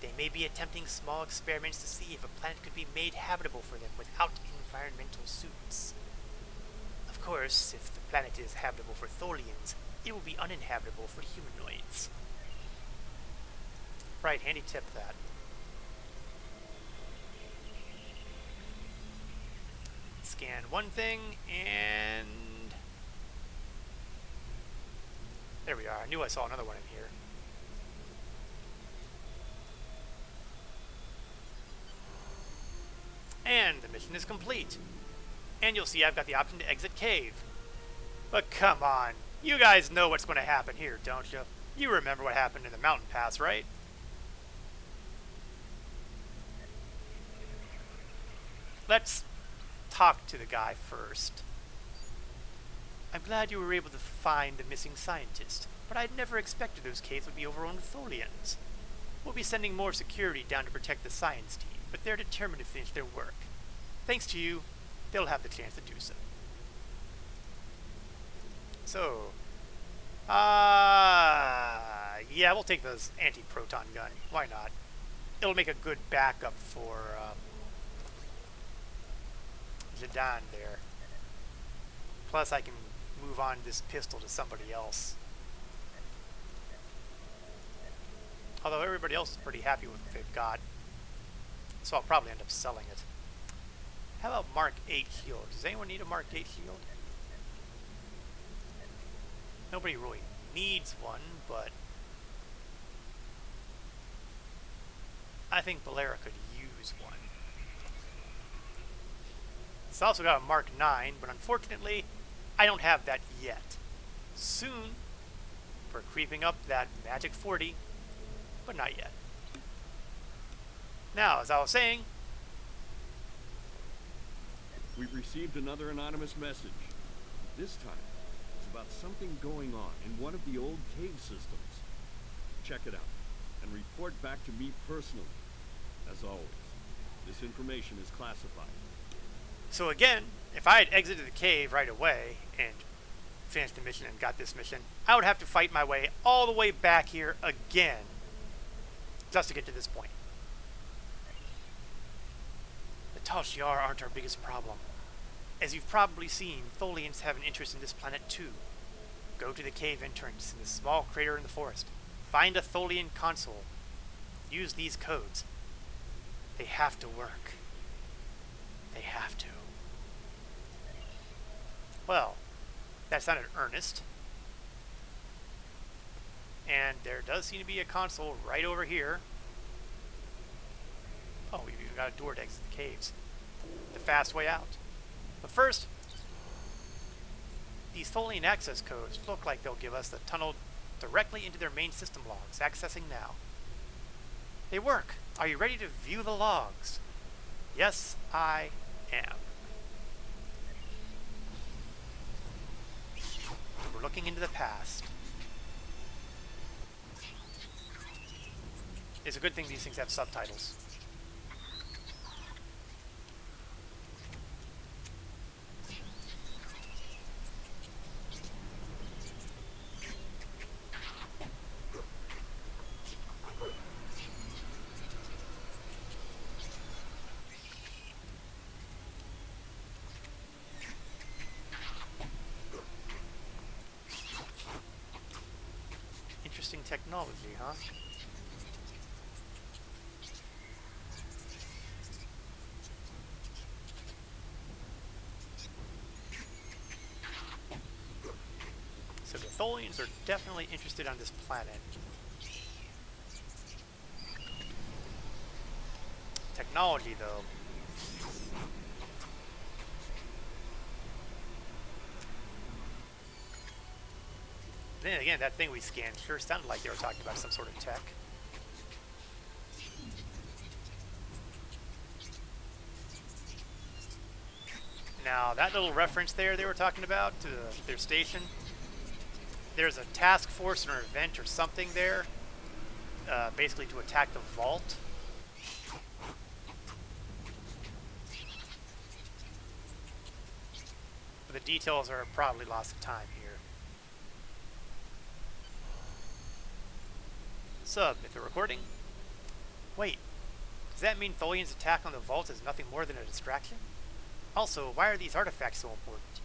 They may be attempting small experiments to see if a planet could be made habitable for them without environmental suits. Of course, if the planet is habitable for Tholians, it will be uninhabitable for humanoids. Right, handy tip that. Scan one thing, and... there we are. I knew I saw another one in here. And the mission is complete. And you'll see I've got the option to exit cave. But come on, you guys know what's going to happen here, don't you? You remember what happened in the mountain pass, right? let's talk to the guy first. I'm glad you were able to find the missing scientist, but I'd never expected those caves would be overrun with Tholians. We'll be sending more security down to protect the science team, but they're determined to finish their work. Thanks to you, they'll have the chance to do so. So, yeah, we'll take this anti-proton gun. Why not? It'll make a good backup for Zidane there. Plus, I can move on this pistol to somebody else. Although everybody else is pretty happy with what they've got, so I'll probably end up selling it. How about Mark 8 shield? Does anyone need a Mark 8 shield? Nobody really needs one, but I think Balera could use one. It's also got a Mark 9, but unfortunately, I don't have that yet. Soon, we're creeping up that magic 40, but not yet. Now, as I was saying, We've received another anonymous message. This time, it's about something going on in one of the old cave systems. Check it out, and report back to me personally. As always, this information is classified. so again, if I had exited the cave right away and finished the mission and got this mission, I would have to fight my way all the way back here again just to get to this point. The Tal Shiar aren't our biggest problem. As you've probably seen, Tholians have an interest in this planet too. Go to the cave entrance in the small crater in the forest. Find a Tholian console. Use these codes. They have to work. They have to. Well, that sounded earnest. And there does seem to be a console right over here. Oh, we've even got a door to exit the caves. The fast way out. But first, these Tholian access codes look like they'll give us the tunnel directly into their main system logs. Accessing now. They work. Are you ready to view the logs? Yes, I am. We're looking into the past. It's a good thing these things have subtitles. Interesting technology, huh? So the Tholians are definitely interested on this planet. Technology, though. Then again, that thing we scanned sure sounded like they were talking about some sort of tech. Now, that little reference there they were talking about to their station, there's a task force or an event or something there, basically to attack the vault. But the details are probably lost of time here. Submit the recording. Wait, does that mean Tholian's attack on the vault is nothing more than a distraction? Also, why are these artifacts so important?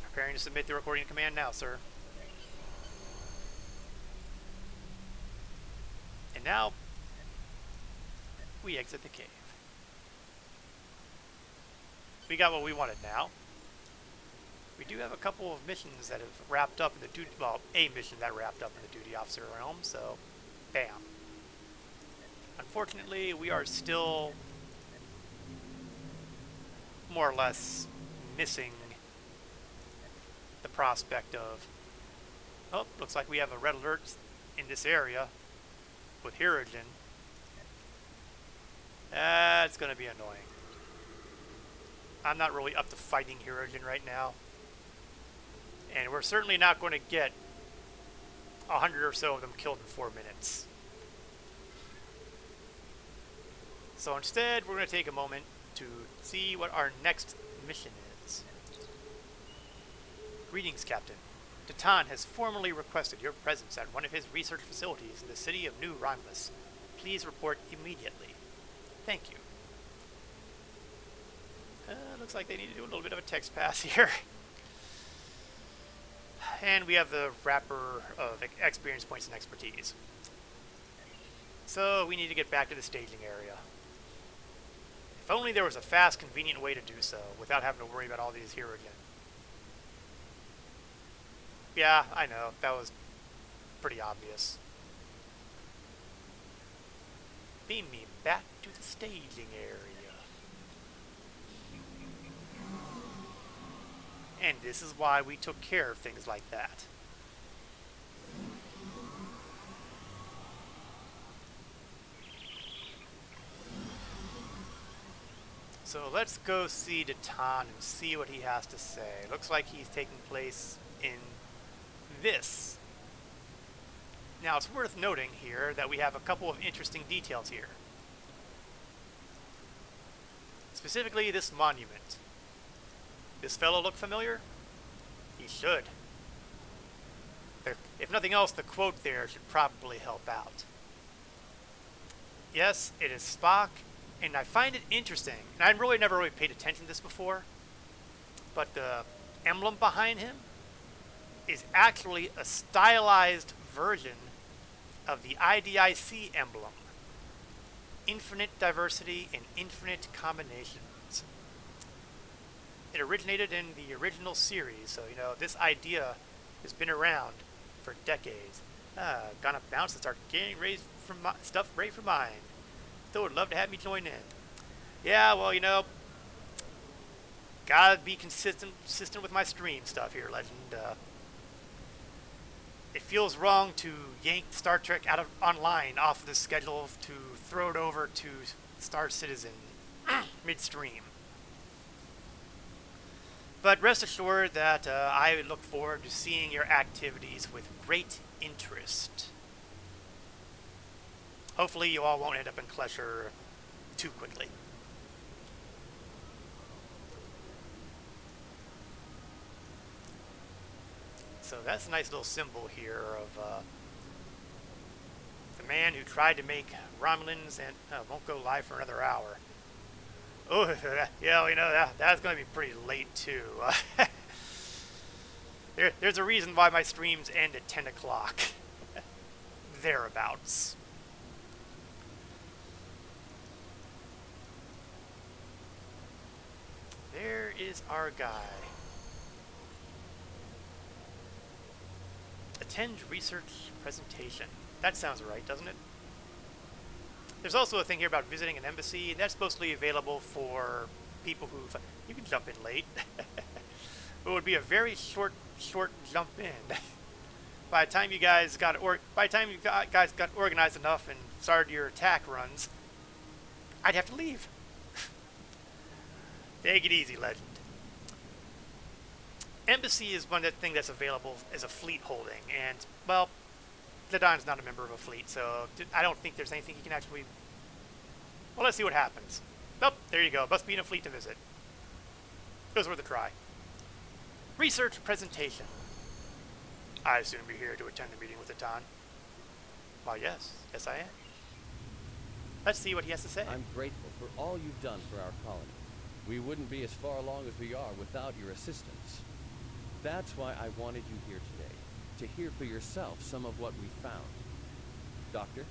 Preparing to submit the recording command now, sir. And now, we exit the cave. We got what we wanted now. We do have a couple of missions that have wrapped up in the duty, well, a mission that wrapped up in the duty officer realm, so bam. Unfortunately, we are still more or less missing the prospect of, oh, looks like we have a red alert in this area with Hirogen. That's going to be annoying. I'm not really up to fighting Hirogen right now. And we're certainly not going to get 100 or so of them killed in 4 minutes. So instead, we're going to take a moment to see what our next mission is. Greetings, Captain. Titan has formally requested your presence at one of his research facilities in the city of New Romulus. Please report immediately. Thank you. Looks like they need to do a little bit of a text pass here. And we have the wrapper of experience points and expertise. So we need to get back to the staging area. If only there was a fast, convenient way to do so, without having to worry about all these here again. Yeah, I know, that was pretty obvious. Beam me back to the staging area. And this is why we took care of things like that. So let's go see Titan and see what he has to say. Looks like he's taking place in this. Now it's worth noting here that we have a couple of interesting details here. Specifically this monument. This fellow look familiar? He should. If nothing else, the quote there should probably help out. Yes, it is Spock, and I find it interesting, and I never really paid attention to this before, but the emblem behind him is actually a stylized version of the IDIC emblem. Infinite diversity and infinite combinations. It originated in the original series, so you know this idea has been around for decades. Gonna bounce and start getting stuff right from mine. Still would love to have me join in. Yeah, well, you know, gotta be consistent with my stream stuff here, Legend. It feels wrong to yank Star Trek out of online off the schedule to throw it over to Star Citizen midstream. But rest assured that I look forward to seeing your activities with great interest. Hopefully you all won't end up in Klesher too quickly. So that's a nice little symbol here of the man who tried to make Romulans and won't go live for another hour. Oh, yeah, you know, that's going to be pretty late, too. There's a reason why my streams end at 10 o'clock. Thereabouts. There is our guy. Attend research presentation. That sounds right, doesn't it? There's also a thing here about visiting an embassy, and that's supposedly available for people who... You can jump in late. It would be a very short jump in. By the time you guys got organized enough and started your attack runs, I'd have to leave. Take it easy, Legend. Embassy is one thing that's available as a fleet holding, and, well, Zidon's not a member of a fleet, so I don't think there's anything he can actually... Well, let's see what happens. Oh, there you go. Must be in a fleet to visit. It was worth a try. Research presentation. I assume you're here to attend a meeting with Titan. Why, yes. Yes, I am. Let's see what he has to say. I'm grateful for all you've done for our colony. We wouldn't be as far along as we are without your assistance. That's why I wanted you here today, to hear for yourself some of what we found. Doctor?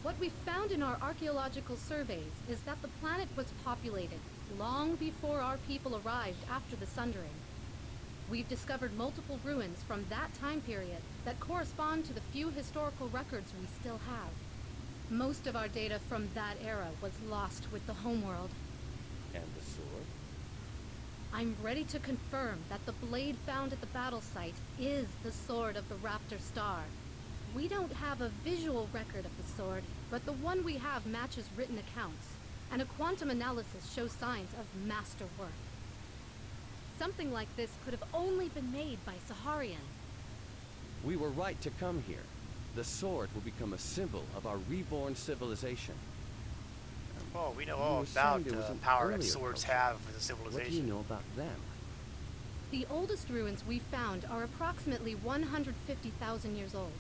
What we found in our archaeological surveys is that the planet was populated long before our people arrived after the Sundering. We've discovered multiple ruins from that time period that correspond to the few historical records we still have. Most of our data from that era was lost with the homeworld. And the sword? I'm ready to confirm that the blade found at the battle site is the sword of the Raptor Star. We don't have a visual record of the sword, but the one we have matches written accounts. and a quantum analysis shows signs of masterwork. Something like this could have only been made by Saharian. We were right to come here. The sword will become a symbol of our reborn civilization. Oh, we know You all were saying about there was the an power that earlier swords culture. have with the What do civilization. you know about them? The oldest ruins we found are approximately 150,000 years old,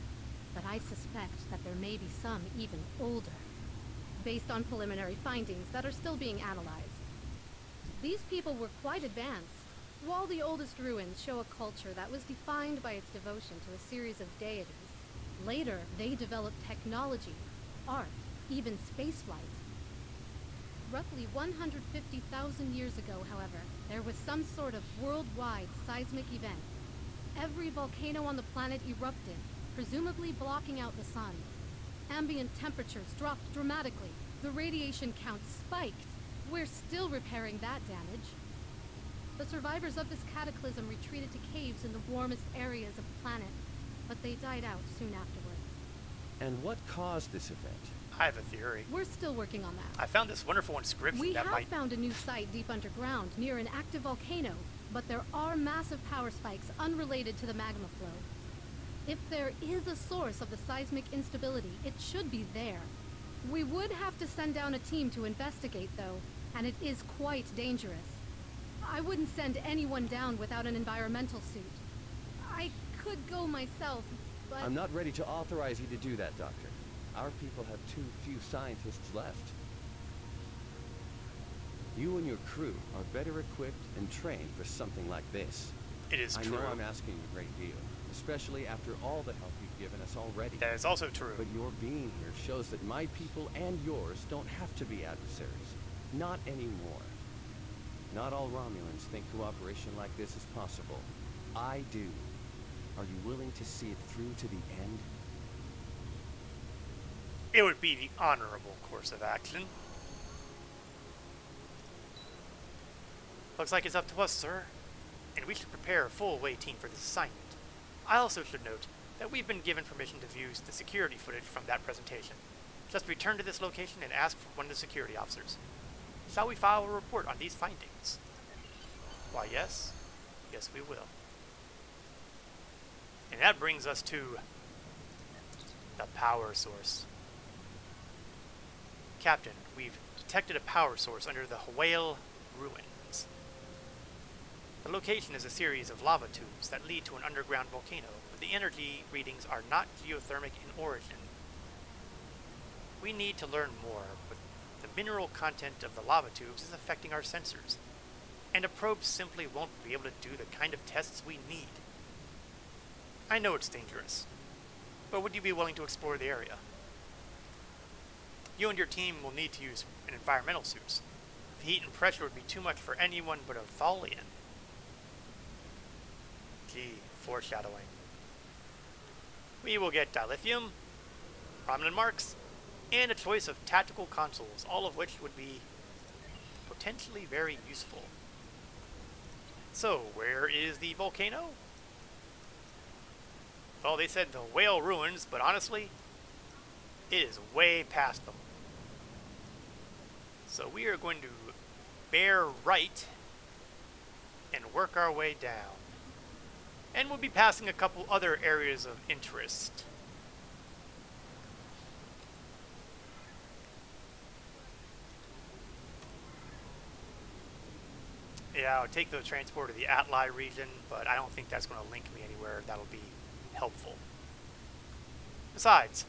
but I suspect that there may be some even older, based on preliminary findings that are still being analyzed. These people were quite advanced, while the oldest ruins show a culture that was defined by its devotion to a series of deities. Later, they developed technology, art, even spaceflight. Roughly 150,000 years ago, however, there was some sort of worldwide seismic event. Every volcano on the planet erupted, presumably blocking out the sun. Ambient temperatures dropped dramatically. The radiation count spiked. We're still repairing that damage. The survivors of this cataclysm retreated to caves in the warmest areas of the planet, but they died out soon afterward. And what caused this event? I have a theory. We're still working on that. I found this wonderful inscription We that have might... found a new site deep underground near an active volcano, but there are massive power spikes unrelated to the magma flow. If there is a source of the seismic instability, it should be there. We would have to send down a team to investigate, though, and it is quite dangerous. I wouldn't send anyone down without an environmental suit. I could go myself, but... I'm not ready to authorize you to do that, Doctor. Our people have too few scientists left. You and your crew are better equipped and trained for something like this. It is I true. know I'm asking a great deal, especially after all the help you've given us already. That is also true. But your being here shows that my people and yours don't have to be adversaries. Not anymore. Not all Romulans think cooperation like this is possible. I do. Are you willing to see it through to the end? It would be the honorable course of action. Looks like it's up to us, sir. And we should prepare a full away team for this assignment. I also should note that we've been given permission to view the security footage from that presentation. Just return to this location and ask for one of the security officers. Shall we file a report on these findings? Why, yes. Yes, we will. And that brings us to the power source. Captain, we've detected a power source under the Whale ruins. The location is a series of lava tubes that lead to an underground volcano, but the energy readings are not geothermic in origin. We need to learn more, but the mineral content of the lava tubes is affecting our sensors, and a probe simply won't be able to do the kind of tests we need. I know it's dangerous, but would you be willing to explore the area? You and your team will need to use environmental suits. The heat and pressure would be too much for anyone but a Thalian. Gee, foreshadowing. We will get dilithium, prominent marks, and a choice of tactical consoles, all of which would be potentially very useful. So, where is the volcano? Well, they said the Whale ruins, but honestly, it is way past them. So we are going to bear right and work our way down. And we'll be passing a couple other areas of interest. Yeah, I'll take the transport to the Atli region, but I don't think that's going to link me anywhere that'll be helpful. Besides,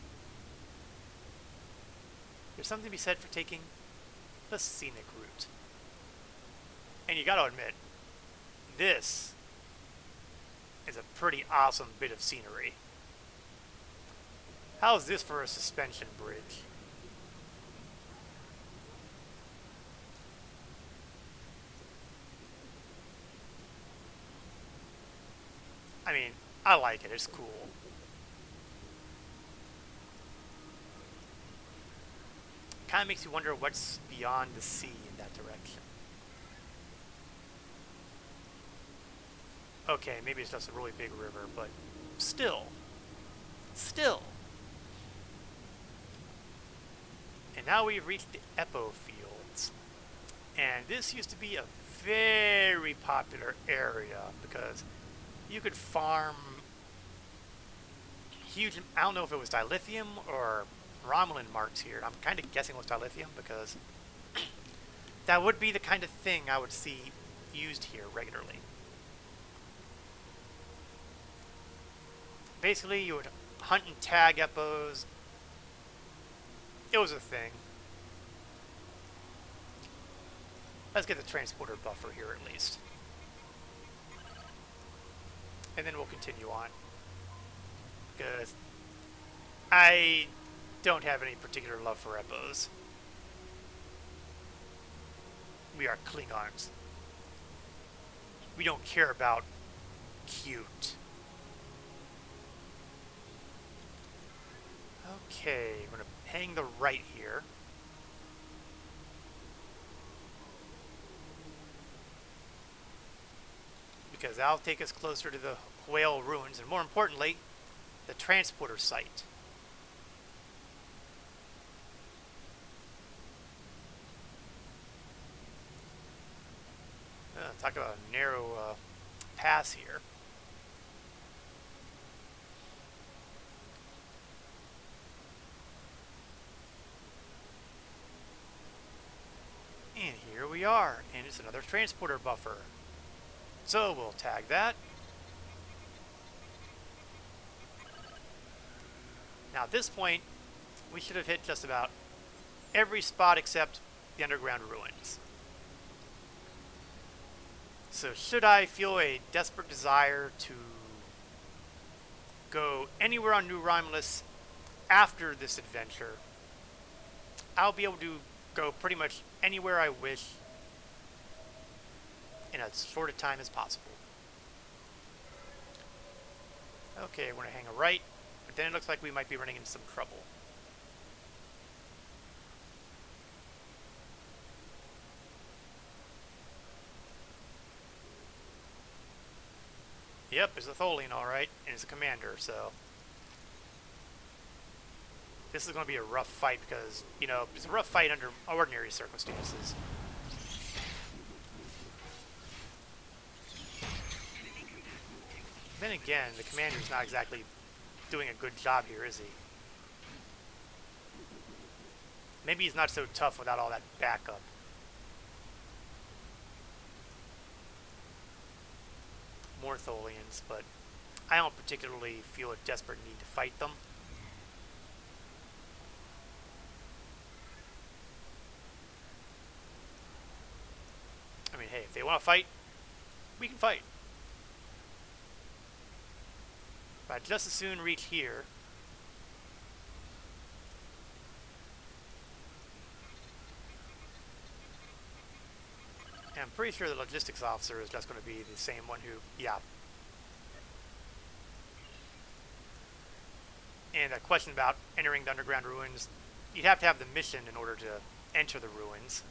there's something to be said for taking the scenic route. And you gotta admit, this is a pretty awesome bit of scenery. How's this for a suspension bridge? I mean, I like it, it's cool. Kind of makes you wonder what's beyond the sea in that direction. Okay, maybe it's just a really big river, but still. And now we've reached the Epo Fields. And this used to be a very popular area because you could farm huge. I don't know if it was dilithium or Romulan marks here. I'm kind of guessing it was dilithium because that would be the kind of thing I would see used here regularly. Basically, you would hunt and tag Epos. It was a thing. Let's get the transporter buffer here at least. And then we'll continue on. Because I don't have any particular love for Epos. We are Klingons. We don't care about cute. Okay, we're going to hang the right here. Because that'll take us closer to the whale ruins, and more importantly, the transporter site. Talk about a narrow pass here. And here we are, and it's another transporter buffer. So we'll tag that. Now at this point, we should have hit just about every spot except the underground ruins. So should I feel a desperate desire to go anywhere on New Romulus after this adventure, I'll be able to go pretty much anywhere I wish in as short a time as possible. Okay, we're going to hang a right, but then it looks like we might be running into some trouble. Yep, it's a Tholian alright, and it's a commander, so this is going to be a rough fight because, you know, it's a rough fight under ordinary circumstances. Then again, the commander's not exactly doing a good job here, is he? Maybe he's not so tough without all that backup. More Tholians, but I don't particularly feel a desperate need to fight them. I mean, hey, if they want to fight, we can fight. But I'd just as soon reach here. And I'm pretty sure the logistics officer is just going to be the same one who, yeah. And a question about entering the underground ruins. You'd have to have the mission in order to enter the ruins.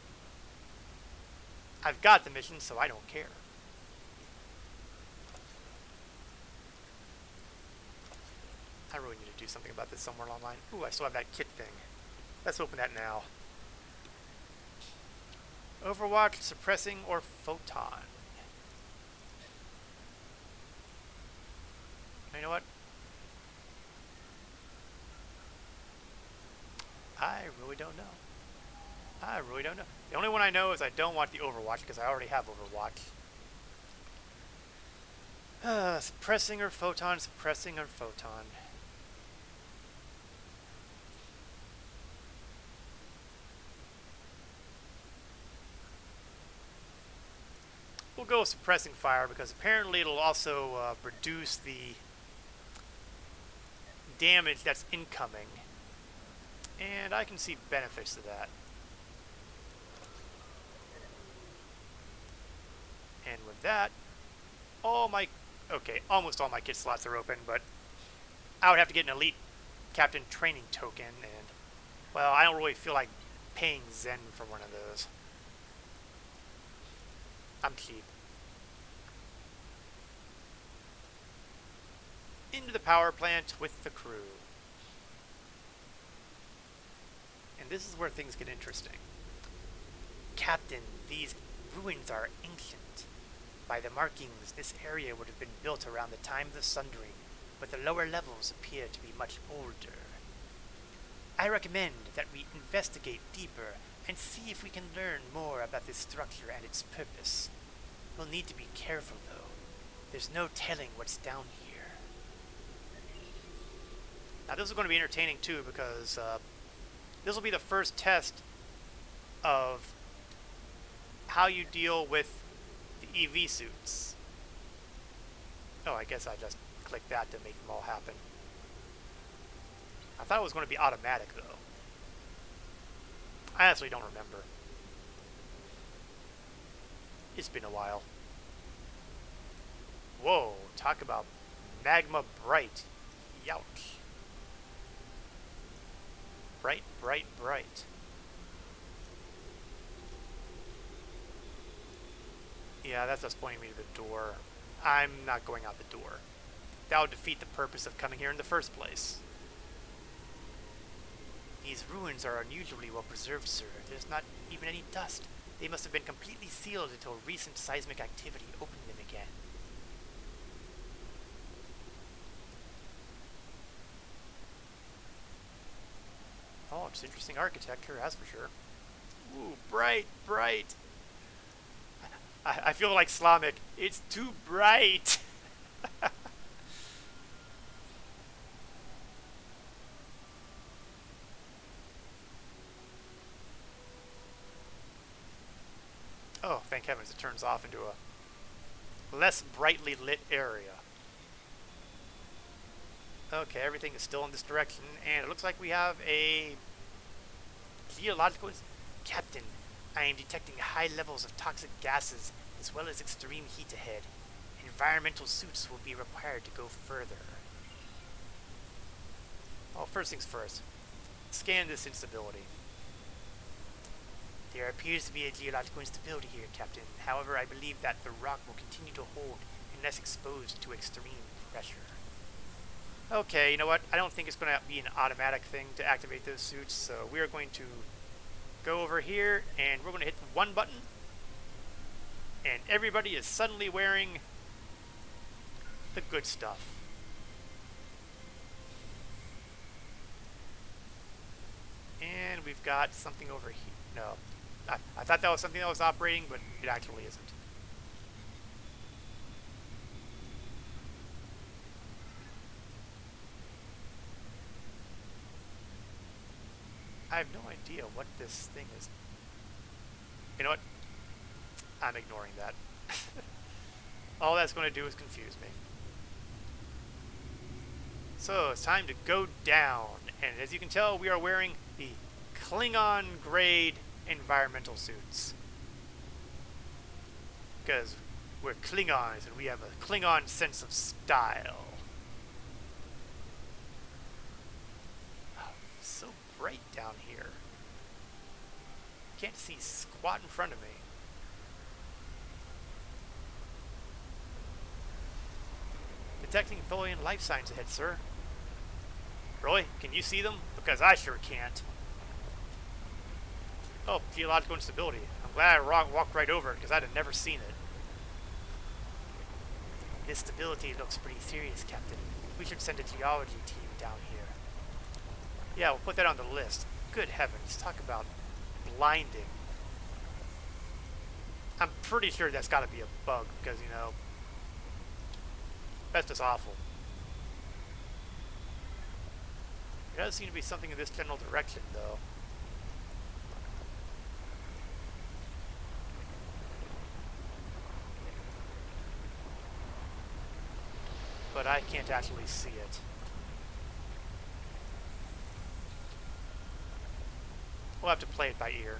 I've got the mission, so I don't care. I really need to do something about this somewhere online. Ooh, I still have that kit thing. Let's open that now. Overwatch, suppressing, or photon? You know what? I really don't know. I really don't know. The only one I know is I don't want the Overwatch because I already have Overwatch. Suppressing or photon, suppressing or photon. We'll go with suppressing fire because apparently it'll also reduce the damage that's incoming. And I can see benefits to that. And with that, almost all my kit slots are open, but I would have to get an elite captain training token, and, well, I don't really feel like paying Zen for one of those. I'm cheap. Into the power plant with the crew. And this is where things get interesting. Captain, these ruins are ancient. By the markings, this area would have been built around the time of the Sundering, but the lower levels appear to be much older. I recommend that we investigate deeper and see if we can learn more about this structure and its purpose. We'll need to be careful, though. There's no telling what's down here. Now, this is going to be entertaining, too, because this will be the first test of how you deal with the EV suits. Oh, I guess I just clicked that to make them all happen. I thought it was going to be automatic, though. I actually don't remember. It's been a while. Whoa, talk about magma bright. Youch. Bright, bright, bright. Yeah, that's just pointing me to the door. I'm not going out the door. That would defeat the purpose of coming here in the first place. These ruins are unusually well preserved, sir. There's not even any dust. They must have been completely sealed until recent seismic activity opened them again. Oh, it's interesting architecture, that's for sure. Ooh, bright, bright. I feel like Slavic. It's too bright. Oh, thank heavens, it turns off into a less brightly lit area. Okay, everything is still in this direction, and it looks like we have a geological... Captain, I am detecting high levels of toxic gases as well as extreme heat ahead. Environmental suits will be required to go further. Oh, first things first. Scan this instability. There appears to be a geological instability here, Captain. However, I believe that the rock will continue to hold unless exposed to extreme pressure. Okay, you know what? I don't think it's going to be an automatic thing to activate those suits, so we are going to go over here, and we're going to hit one button, and everybody is suddenly wearing the good stuff. And we've got something over here. No. I thought that was something that was operating, but it actually isn't. I have no idea what this thing is. You know what? I'm ignoring that. All that's going to do is confuse me. So, it's time to go down. And as you can tell, we are wearing the Klingon grade environmental suits. Because we're Klingons and we have a Klingon sense of style. Oh, so bright down here. Can't see squat in front of me. Detecting Tholian life signs ahead, sir. Roy, can you see them? Because I sure can't. Oh, geological instability. I'm glad I walked right over it because I'd have never seen it. This stability looks pretty serious, Captain. We should send a geology team down here. Yeah, we'll put that on the list. Good heavens, talk about blinding. I'm pretty sure that's got to be a bug because, you know, that's just awful. There does seem to be something in this general direction, though. But I can't actually see it. We'll have to play it by ear.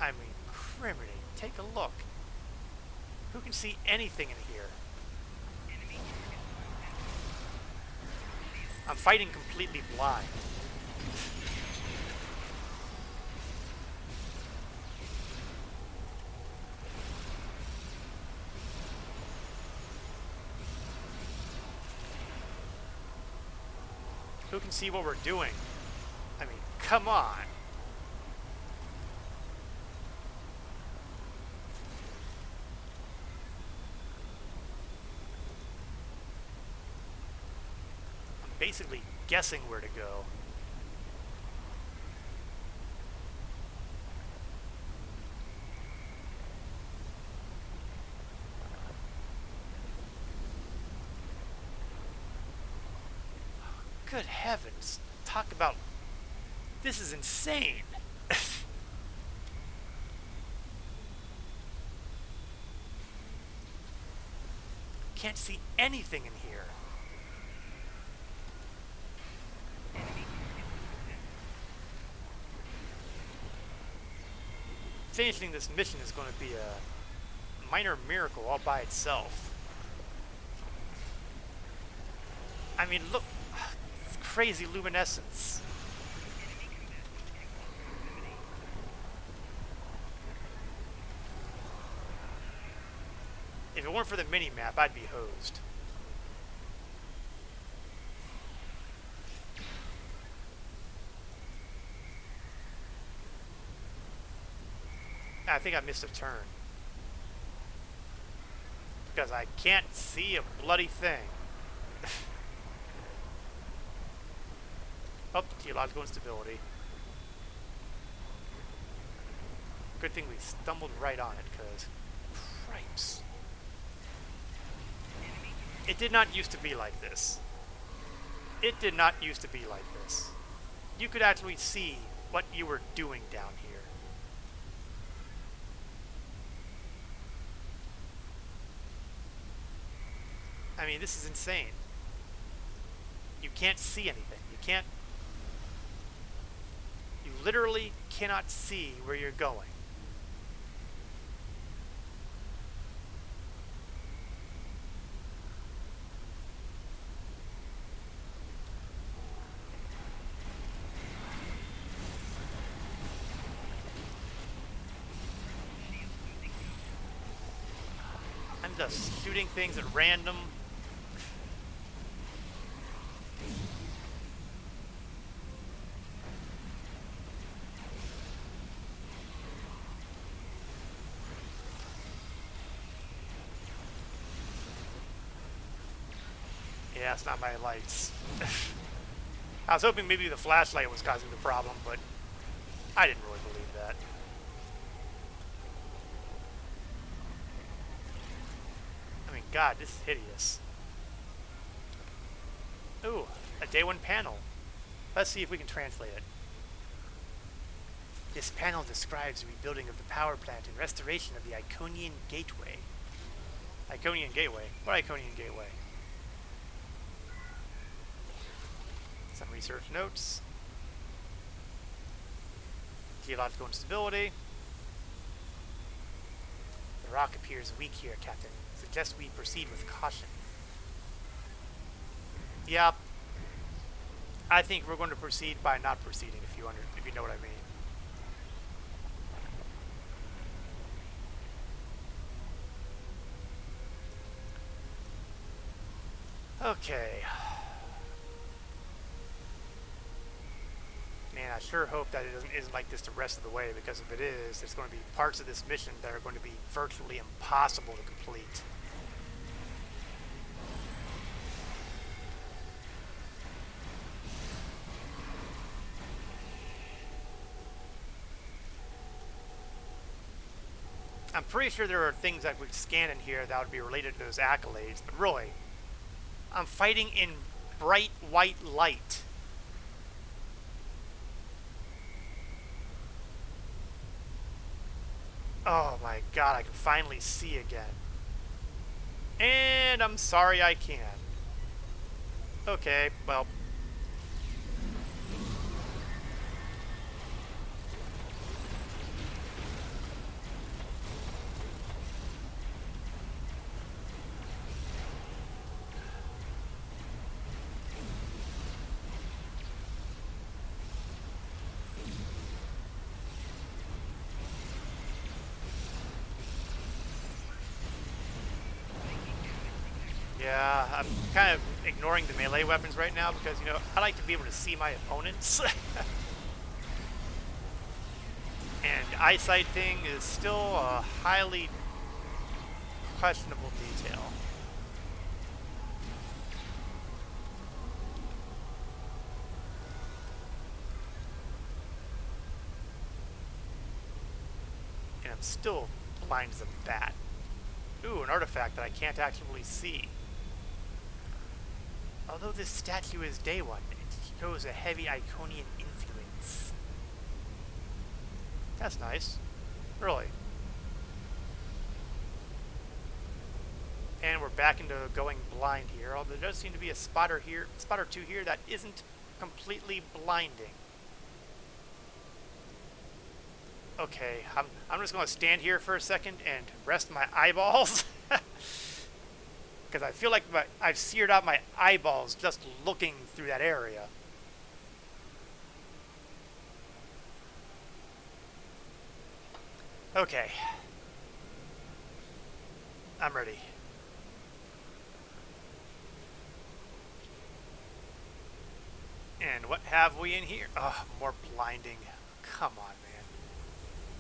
I mean, criminy, take a look. Who can see anything in here? I'm fighting completely blind. Who can see what we're doing? I mean, come on. basically guessing where to go. Good heavens. Talk about... This is insane. Can't see anything in here. Finishing this mission is going to be a minor miracle all by itself. I mean, look. Crazy luminescence. If it weren't for the mini-map, I'd be hosed. I think I missed a turn. Because I can't see a bloody thing. Oh, geological instability. Good thing we stumbled right on it, because... Cripes. It did not used to be like this. It did not used to be like this. You could actually see what you were doing down here. I mean, this is insane. You can't see anything. You can't... You literally cannot see where you're going. I'm just shooting things at random. Yeah, it's not my lights. I was hoping maybe the flashlight was causing the problem, but I didn't really believe that. I mean, God, this is hideous. Ooh, a day one panel. Let's see if we can translate it. This panel describes the rebuilding of the power plant and restoration of the Iconian Gateway. Iconian Gateway? What Iconian Gateway? Some research notes. Geological instability. The rock appears weak here, Captain. Suggest we proceed with caution. Yeah. I think we're going to proceed by not proceeding, if you know what I mean. Okay. Man, I sure hope that it isn't like this the rest of the way, because if it is, there's going to be parts of this mission that are going to be virtually impossible to complete. I'm pretty sure there are things I would scan in here that would be related to those accolades, but really, I'm fighting in bright white light. Oh my God, I can finally see again. And I'm sorry I can. Okay, well. Yeah, I'm kind of ignoring the melee weapons right now because, you know, I like to be able to see my opponents. And eyesight thing is still a highly questionable detail. I'm still blind as a bat. Ooh, an artifact that I can't actually see. Although this statue is day one, it shows a heavy Iconian influence. That's nice. Really. And we're back into going blind here, although there does seem to be a spot or two here that isn't completely blinding. Okay, I'm just going to stand here for a second and rest my eyeballs. Because I feel like I've seared out my eyeballs just looking through that area. Okay. I'm ready. And what have we in here? Oh, more blinding. Come on, man.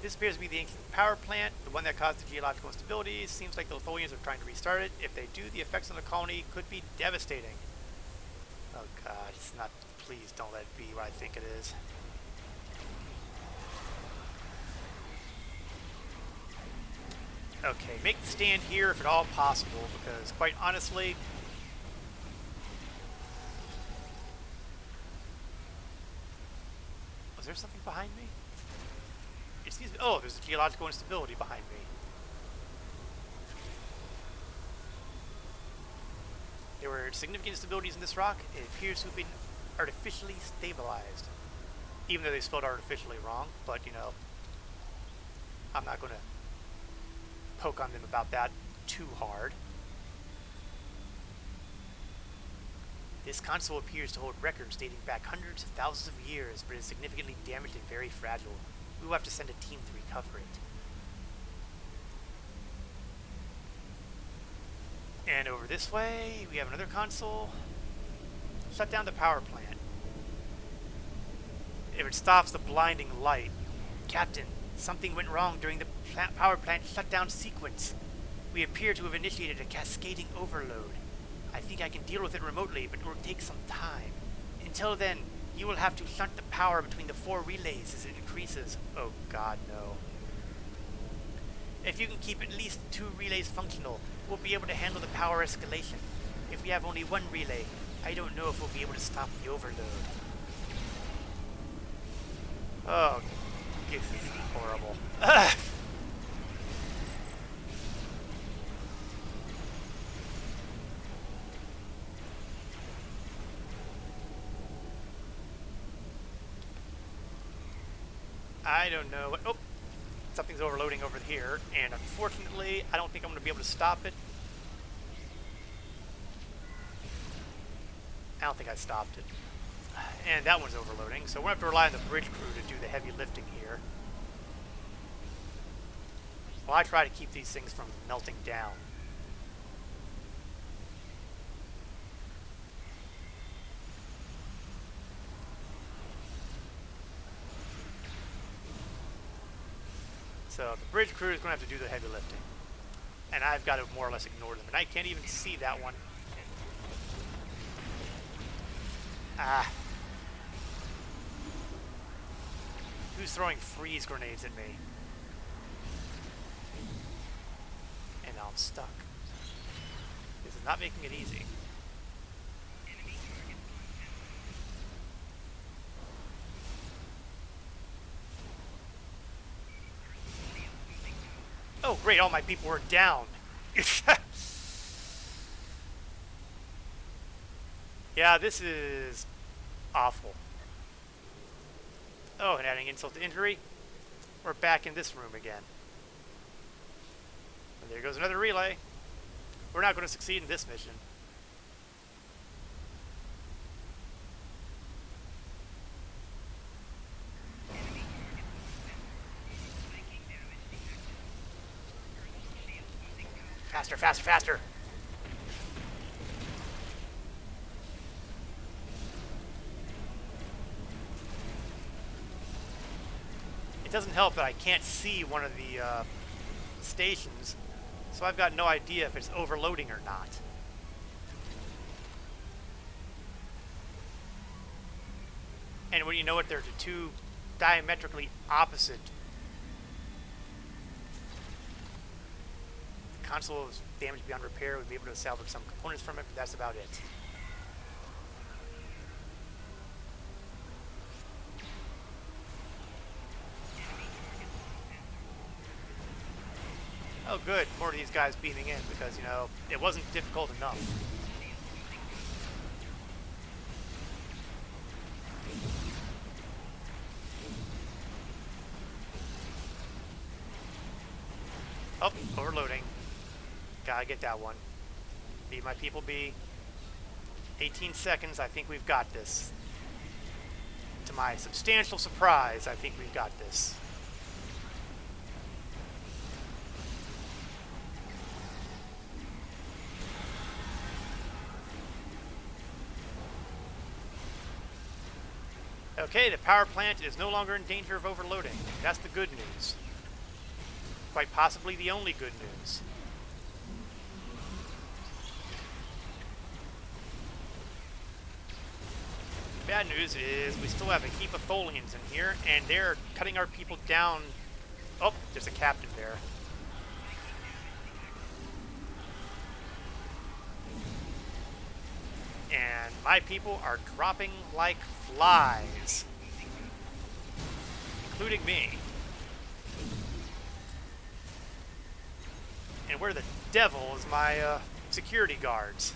This appears to be the ancient power plant, the one that caused the geological instability. Seems like the Litholians are trying to restart it. If they do, the effects on the colony could be devastating. Oh god, it's not. Please don't let it be what I think it is. Okay, make the stand here if at all possible, because quite honestly, was there something behind me? Excuse me. Oh, there's a geological instability behind me. There were significant instabilities in this rock. It appears to have been artificially stabilized. Even though they spelled artificially wrong, but you know, I'm not going to poke on them about that too hard. This console appears to hold records dating back hundreds of thousands of years, but is significantly damaged and very fragile. We will have to send a team to recover it. And over this way, we have another console. Shut down the power plant. If it stops the blinding light. Captain, something went wrong during the power plant shutdown sequence. We appear to have initiated a cascading overload. I think I can deal with it remotely, but it will take some time. Until then, you will have to shunt the power between the 4 relays as it increases. Oh god, no. If you can keep at least 2 relays functional, we'll be able to handle the power escalation. If we have only 1 relay, I don't know if we'll be able to stop the overload. Oh, this is horrible. Ugh. I don't know what. Oh, something's overloading over here, and unfortunately, I don't think I'm going to be able to stop it. I don't think I stopped it. And that one's overloading, so we're going to have to rely on the bridge crew to do the heavy lifting here. While I try to keep these things from melting down. So the bridge crew is going to have to do the heavy lifting. And I've got to more or less ignore them. And I can't even see that one. Ah. Who's throwing freeze grenades at me? And now I'm stuck. This is not making it easy. Oh great, all my people were down. Yeah, this is awful. Oh, and adding insult to injury, we're back in this room again. And there goes another relay. We're not going to succeed in this mission. Faster, faster, faster! It doesn't help that I can't see one of the stations, so I've got no idea if it's overloading or not. And when you know it, they're two diametrically opposite console is damaged beyond repair. We'd be able to salvage some components from it, but that's about it. Oh good, more of these guys beaming in because, you know, it wasn't difficult enough. Oh, overloading. Gotta get that one. Be my people be. 18 seconds, I think we've got this. To my substantial surprise, I think we've got this. Okay, the power plant is no longer in danger of overloading. That's the good news. Quite possibly the only good news. Bad news is we still have a heap of Tholians in here, and they're cutting our people down. Oh, there's a captain there. And my people are dropping like flies. Including me. And where the devil is my security guards?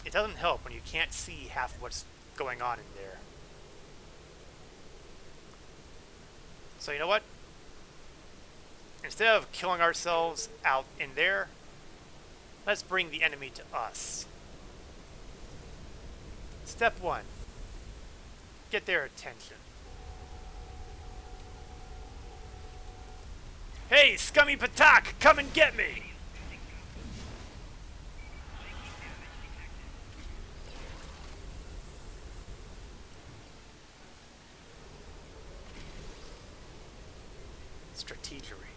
It doesn't help when you can't see half of what's going on in there. So you know what? Instead of killing ourselves out in there, let's bring the enemy to us. Step 1. Get their attention. Hey, scummy Patak, come and get me! Strategery.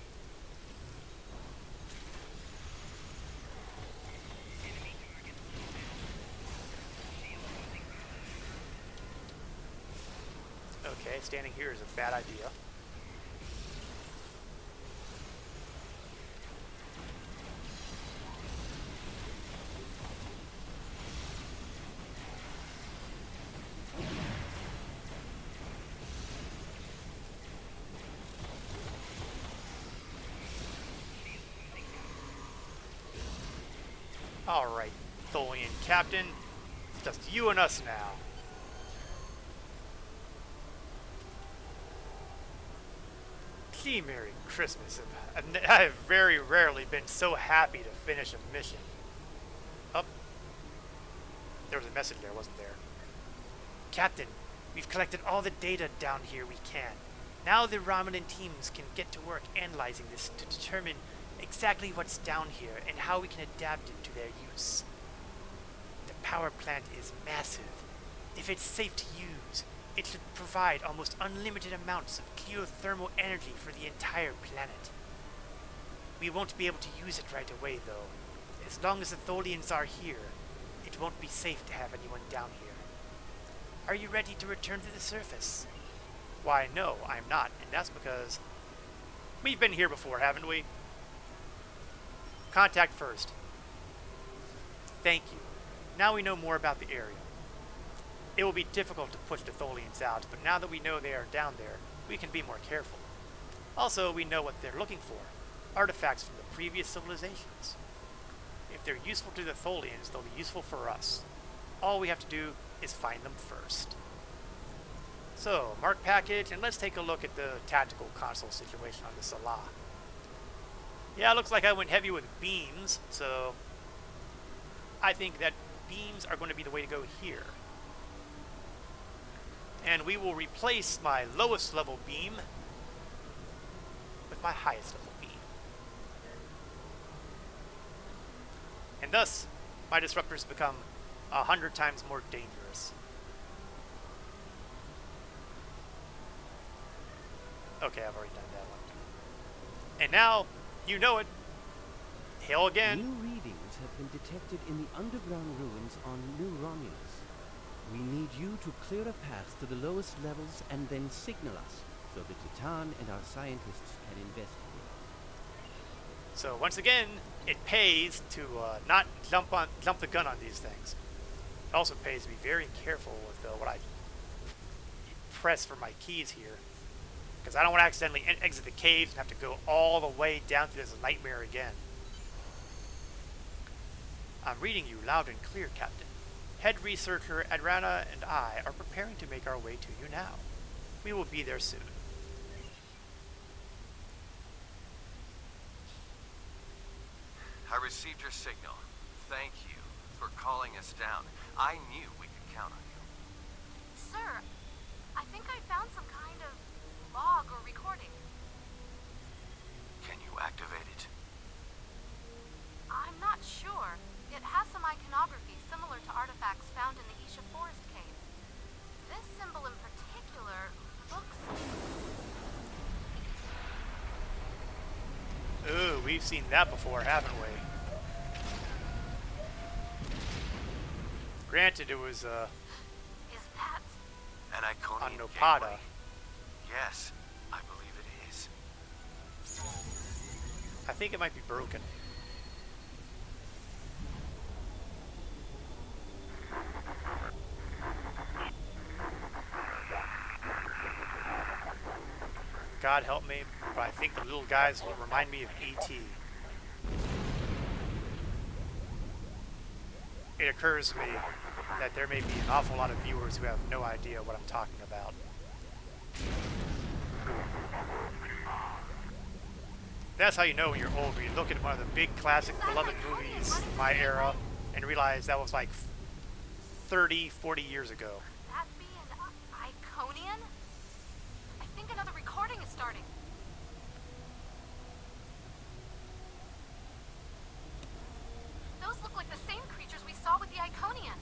Okay, standing here is a bad idea. Alright, Tholian Captain. It's just you and us now. Gee, Merry Christmas. I have very rarely been so happy to finish a mission. Oh. There was a message there, wasn't there? Captain, we've collected all the data down here we can. Now the Romulan teams can get to work analyzing this to determine exactly what's down here and how we can adapt it to their use. The power plant is massive. If it's safe to use, it should provide almost unlimited amounts of geothermal energy for the entire planet. We won't be able to use it right away, though. As long as the Tholians are here, it won't be safe to have anyone down here. Are you ready to return to the surface? Why, no, I'm not, and that's because we've been here before, haven't we? Contact first. Thank you. Now we know more about the area. It will be difficult to push the Tholians out, but now that we know they are down there, we can be more careful. Also, we know what they're looking for. Artifacts from the previous civilizations. If they're useful to the Tholians, they'll be useful for us. All we have to do is find them first. So, mark package, and let's take a look at the tactical console situation on the Salah. Yeah, it looks like I went heavy with beams, so I think that beams are going to be the way to go here. And we will replace my lowest level beam with my highest level beam. And thus, my disruptors become 100 times more dangerous. Okay, I've already done that one. And now, you know it. Hail again. New readings have been detected in the underground ruins on New Romulus. We need you to clear a path to the lowest levels and then signal us so the Titan and our scientists can investigate. So once again, it pays to not jump the gun on these things. It also pays to be very careful with what I press for my keys here, because I don't want to accidentally exit the caves and have to go all the way down to this nightmare again. I'm reading you loud and clear, Captain. Head researcher Adrana and I are preparing to make our way to you now. We will be there soon. I received your signal. Thank you for calling us down. I knew we could count on you. Sir, I think I found some kind of log or recording. Can you activate it? I'm not sure. It has some iconography similar to artifacts found in the Isha Forest Cave. This symbol in particular looks... Ooh, we've seen that before, haven't we? Granted, it was, Is that... An Iconian on Nopada. gateway? Yes, I believe it is. I think it might be broken. God help me, but I think the little guys will remind me of E.T. It occurs to me that there may be an awful lot of viewers who have no idea what I'm talking about. That's how you know when you're old, when you look at one of the big classic beloved movies, my era, and realize that was like 30, 40 years ago. Could that be an Iconian? I think another recording is starting. Those look like the same creatures we saw with the Iconian.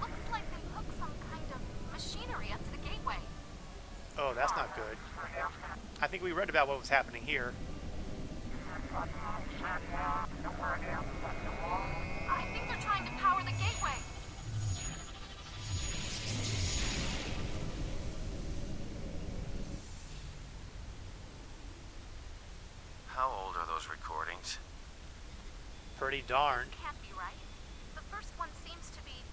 Looks like they hooked some kind of machinery up to the gateway. Oh, that's not good. I think we read about what was happening here. I think they're trying to power the gateway. How old are those recordings? Pretty darned. This can't be right. The first one seems to be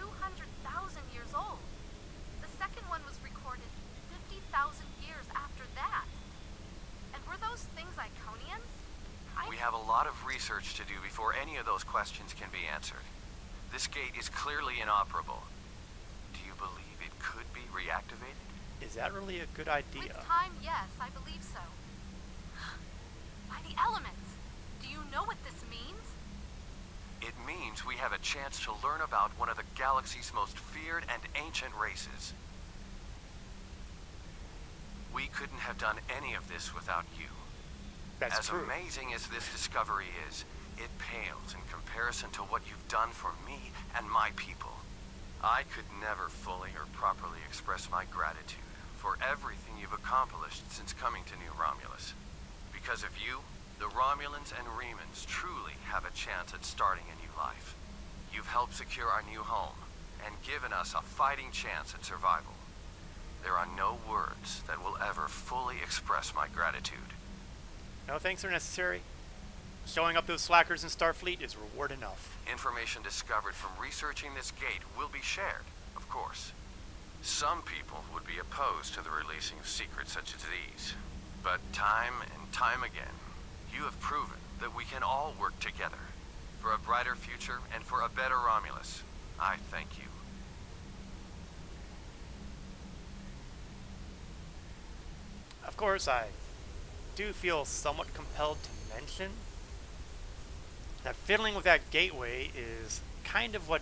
200,000 years old. The second one was recorded 50,000 years after that. And were those things Iconians? We have a lot of research to do before any of those questions can be answered. This gate is clearly inoperable. Do you believe it could be reactivated? Is that really a good idea? With time, yes, I believe so. By the elements. Do you know what this means? It means we have a chance to learn about one of the galaxy's most feared and ancient races. We couldn't have done any of this without you. That's As true. amazing as this discovery is, it pales in comparison to what you've done for me and my people. I could never fully or properly express my gratitude for everything you've accomplished since coming to New Romulus. Because of you, the Romulans and Remans truly have a chance at starting a new life. You've helped secure our new home and given us a fighting chance at survival. There are no words that will ever fully express my gratitude. No thanks are necessary. Showing up those slackers in Starfleet is reward enough. Information discovered from researching this gate will be shared, of course. Some people would be opposed to the releasing of secrets such as these. But time and time again, you have proven that we can all work together for a brighter future and for a better Romulus. I thank you. Of course, I do feel somewhat compelled to mention that fiddling with that gateway is kind of what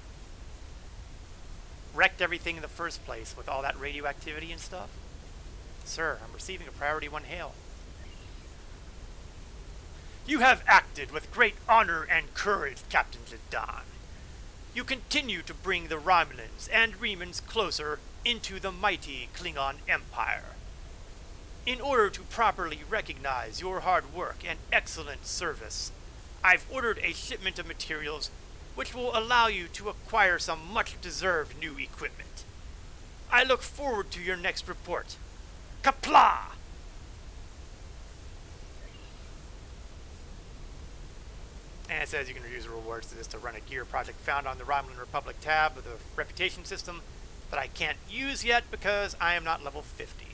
wrecked everything in the first place with all that radioactivity and stuff. Sir, I'm receiving a priority 1 hail. You have acted with great honor and courage, Captain Zidane. You continue to bring the Romulans and Remans closer into the mighty Klingon Empire. In order to properly recognize your hard work and excellent service, I've ordered a shipment of materials which will allow you to acquire some much-deserved new equipment. I look forward to your next report. Kapla! And it says you can use rewards to this to run a gear project found on the Romulan Republic tab of the reputation system that I can't use yet because I am not level 50.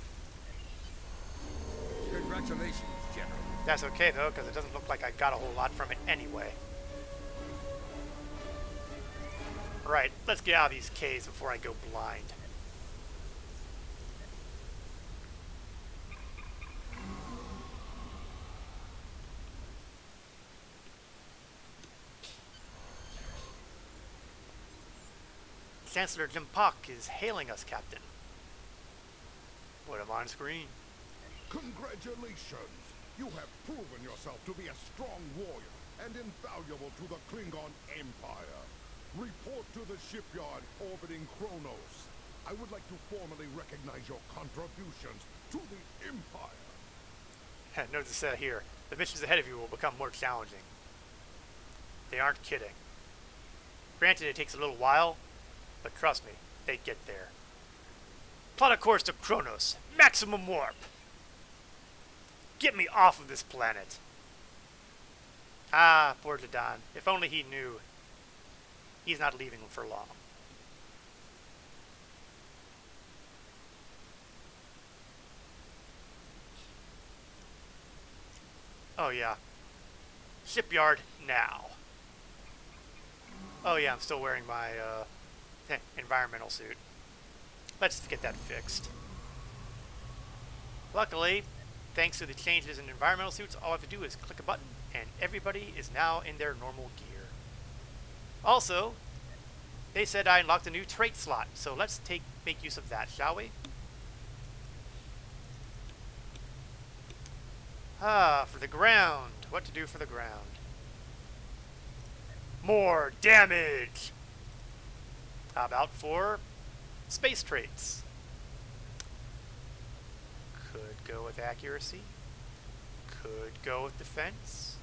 Congratulations, General. That's okay though, because it doesn't look like I got a whole lot from it anyway. Alright, let's get out of these caves before I go blind. Chancellor Jimpak is hailing us, Captain. Put him on screen. Congratulations! You have proven yourself to be a strong warrior and invaluable to the Klingon Empire. Report to the shipyard orbiting Kronos. I would like to formally recognize your contributions to the Empire. Note to set here, the missions ahead of you will become more challenging. They aren't kidding. Granted, it takes a little while, but trust me, they get there. Plot a course to Kronos. Maximum warp! Get me off of this planet. Ah, poor Jadon. If only he knew. He's not leaving for long. Oh yeah. Shipyard now. Oh yeah, I'm still wearing my environmental suit. Let's get that fixed. Luckily, thanks to the changes in environmental suits, all I have to do is click a button and everybody is now in their normal gear. Also, they said I unlocked a new trait slot, so let's make use of that, shall we? For the ground. What to do for the ground? More damage! How about for space traits? Could go with accuracy. Could go with defense.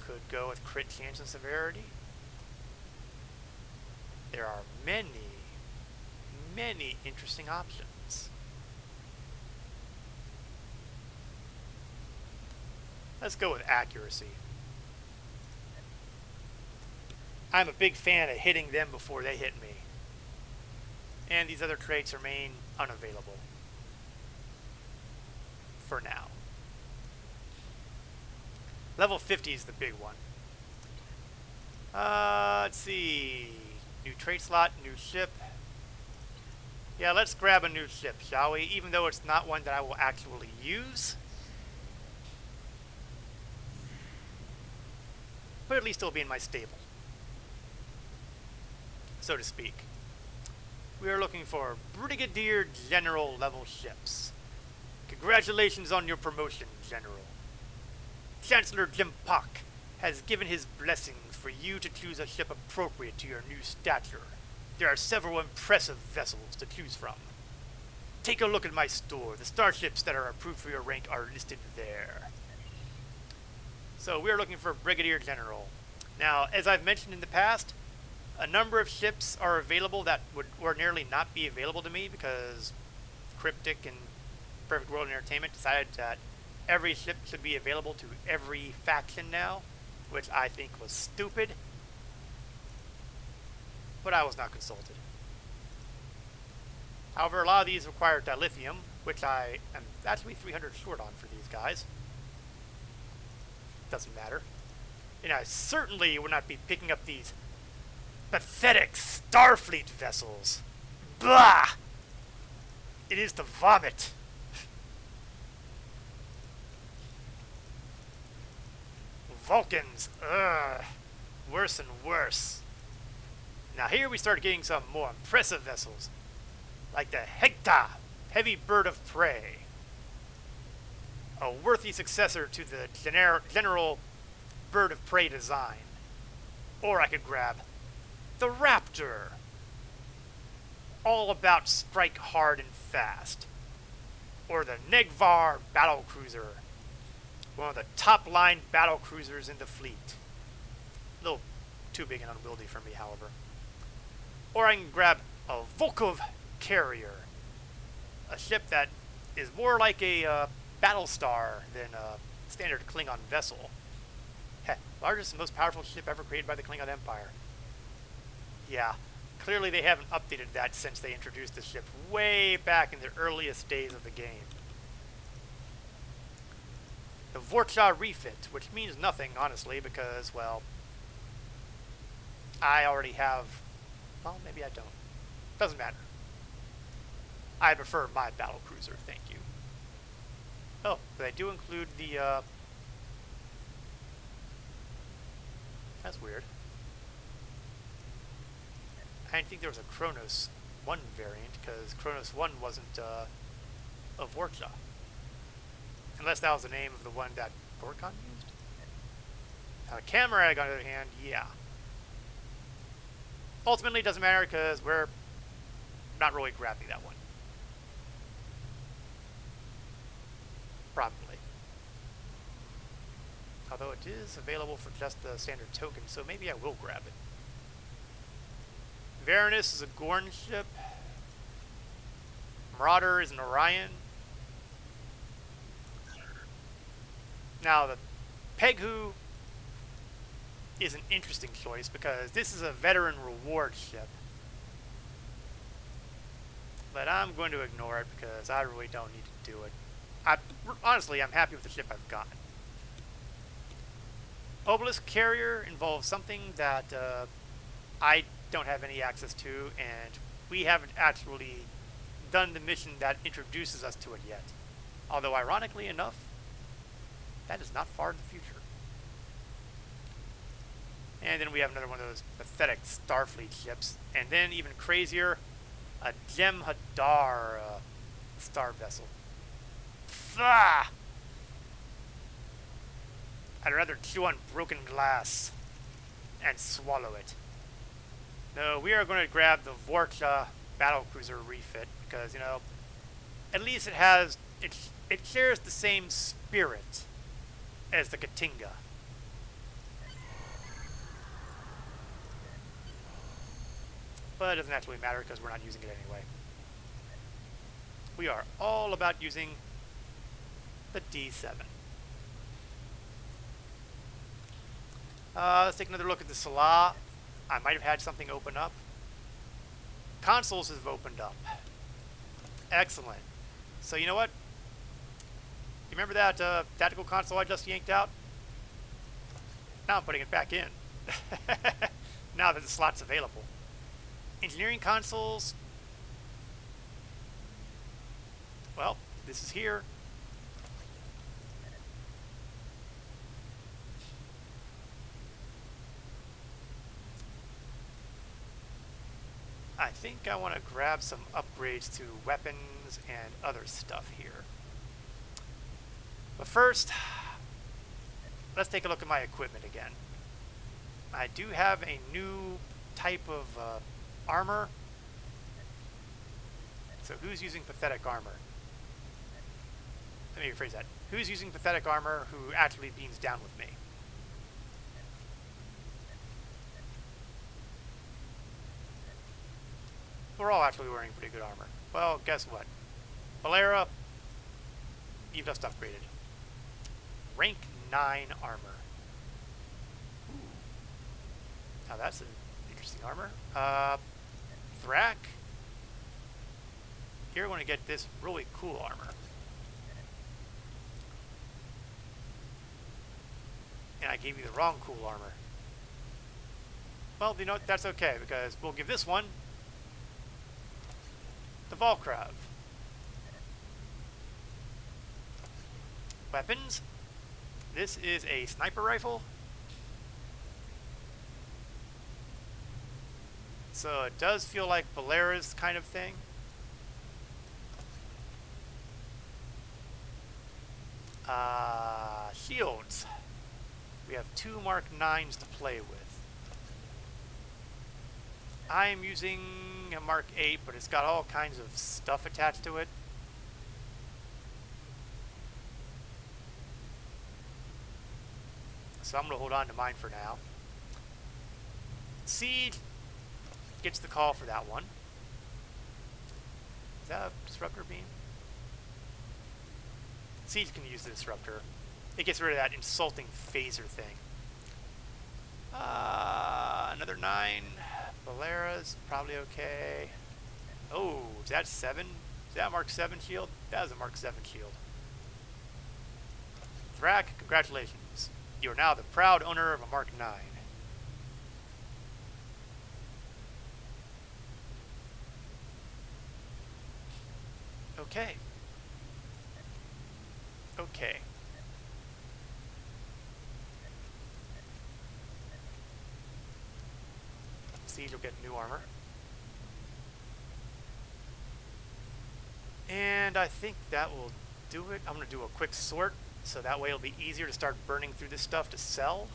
Could go with crit chance and severity. There are many, many interesting options. Let's go with accuracy. I'm a big fan of hitting them before they hit me. And these other traits remain unavailable. For now. Level 50 is the big one. Let's see. New trait slot, new ship. Yeah, let's grab a new ship, shall we? Even though it's not one that I will actually use. But at least it'll be in my stable, so to speak. We are looking for Brigadier General level ships. Congratulations on your promotion, General. Chancellor Jimpak has given his blessings for you to choose a ship appropriate to your new stature. There are several impressive vessels to choose from. Take a look at my store. The starships that are approved for your rank are listed there. So we are looking for Brigadier General. Now, as I've mentioned in the past, a number of ships are available that would ordinarily not be available to me because Cryptic and Perfect World Entertainment decided that every ship should be available to every faction now, which I think was stupid. But I was not consulted. However, a lot of these require dilithium, which I am actually 300 short on for these guys. Doesn't matter. And I certainly would not be picking up these pathetic Starfleet vessels. Blah! It is to vomit. Vulcans, ugh. Worse and worse. Now here we start getting some more impressive vessels. Like the Hecta, heavy bird of prey. A worthy successor to the general bird of prey design. Or I could grab the Raptor. All about strike hard and fast. or the Negvar battlecruiser, one of the top-line battlecruisers in the fleet. A little too big and unwieldy for me, however. Or I can grab a Volkov carrier, a ship that is more like a battle star than a standard Klingon vessel. Heh, largest and most powerful ship ever created by the Klingon Empire. Yeah, clearly they haven't updated that since they introduced the ship way back in the earliest days of the game. The Vorcha refit, which means nothing, honestly, because, well, I already have... Well, maybe I don't. Doesn't matter. I prefer my battlecruiser, thank you. Oh, but they do include the, That's weird. I didn't think there was a Kronos 1 variant, because Kronos 1 wasn't, a Vorcha. Unless that was the name of the one that Gorkon used. Now, the Camarag, on the other hand, yeah. Ultimately, it doesn't matter, because we're not really grabbing that one. Probably. Although it is available for just the standard token, so maybe I will grab it. Varanus is a Gorn ship. Marauder is an Orion. Now, the Peghu is an interesting choice because this is a veteran reward ship. But I'm going to ignore it because I really don't need to do it. Honestly, I'm happy with the ship I've gotten. Obelisk Carrier involves something that I don't have any access to, and we haven't actually done the mission that introduces us to it yet. Although, ironically enough, that is not far in the future. And then we have another one of those pathetic Starfleet ships. And then, even crazier, a Jem'Hadar star vessel. Ah! I'd rather chew on broken glass and swallow it. No, we are going to grab the Vorcha battlecruiser refit because, you know, at least it has it shares the same spirit as the Katinga. But it doesn't actually matter because we're not using it anyway. We are all about using the D7. Let's take another look at the Salah. I might have had something open up. Consoles have opened up. Excellent. So you know what? You remember that tactical console I just yanked out? Now I'm putting it back in. Now that the slot's available. Engineering consoles. Well, this is here. I think I want to grab some upgrades to weapons and other stuff here. But first, let's take a look at my equipment again. I do have a new type of armor. So who's using pathetic armor? Let me rephrase that. Who's using pathetic armor who actually beams down with me? We're all actually wearing pretty good armor. Well, guess what? Valera, you've just upgraded. Rank 9 armor. Ooh. Now that's an interesting armor. Thrak, you're going to get this really cool armor. And I gave you the wrong cool armor. Well, you know what? That's okay, because we'll give this one the Volkrav. Weapons. This is a sniper rifle. So it does feel like Valera's kind of thing. Shields. We have 2 Mark 9s to play with. I am using a Mark 8, but it's got all kinds of stuff attached to it. so I'm going to hold on to mine for now. Seed gets the call for that one. Is that a disruptor beam? Seed can use the disruptor. It gets rid of that insulting phaser thing. Another 9. Valera's probably okay. Oh, is that 7? Is that a Mark 7 shield? That is a Mark 7 shield. Thrak, congratulations. You are now the proud owner of a Mark 9. Okay. Okay. Siege will get new armor. And I think that will do it. I'm going to do a quick sort, so that way it'll be easier to start burning through this stuff to sell.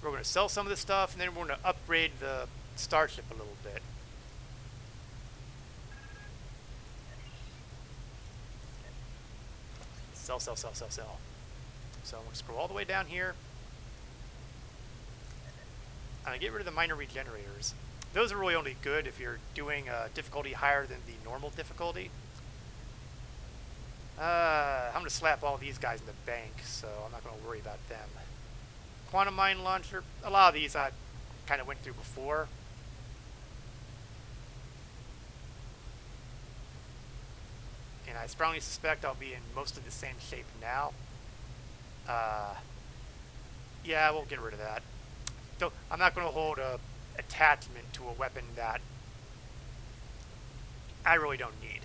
We're going to sell some of this stuff, and then we're going to upgrade the starship a little bit. Sell, sell, sell, sell, sell. So I'm going to scroll all the way down here. I'm going to get rid of the minor regenerators. Those are really only good if you're doing a difficulty higher than the normal difficulty. I'm going to slap all these guys in the bank, so I'm not going to worry about them. Quantum mine launcher. A lot of these I kind of went through before. And I strongly suspect I'll be in most of the same shape now. Yeah, we'll get rid of that. So I'm not going to hold a attachment to a weapon that I really don't need.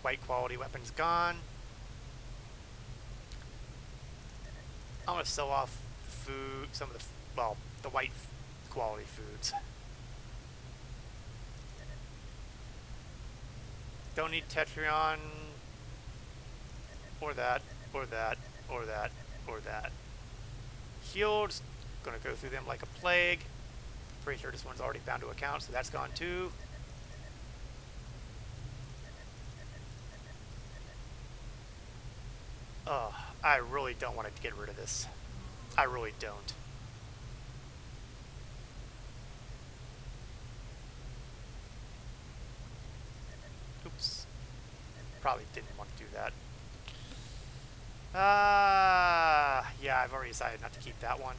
White quality weapons gone. I'm going to sell off food, some of the, well, the white quality foods. Don't need Tetrion, or that, or that, or that, or that. Shields, gonna go through them like a plague. Pretty sure this one's already bound to account, so that's gone too. Oh, I really don't want to get rid of this. I really don't. Oops. Probably didn't want to do that. Yeah, I've already decided not to keep that one.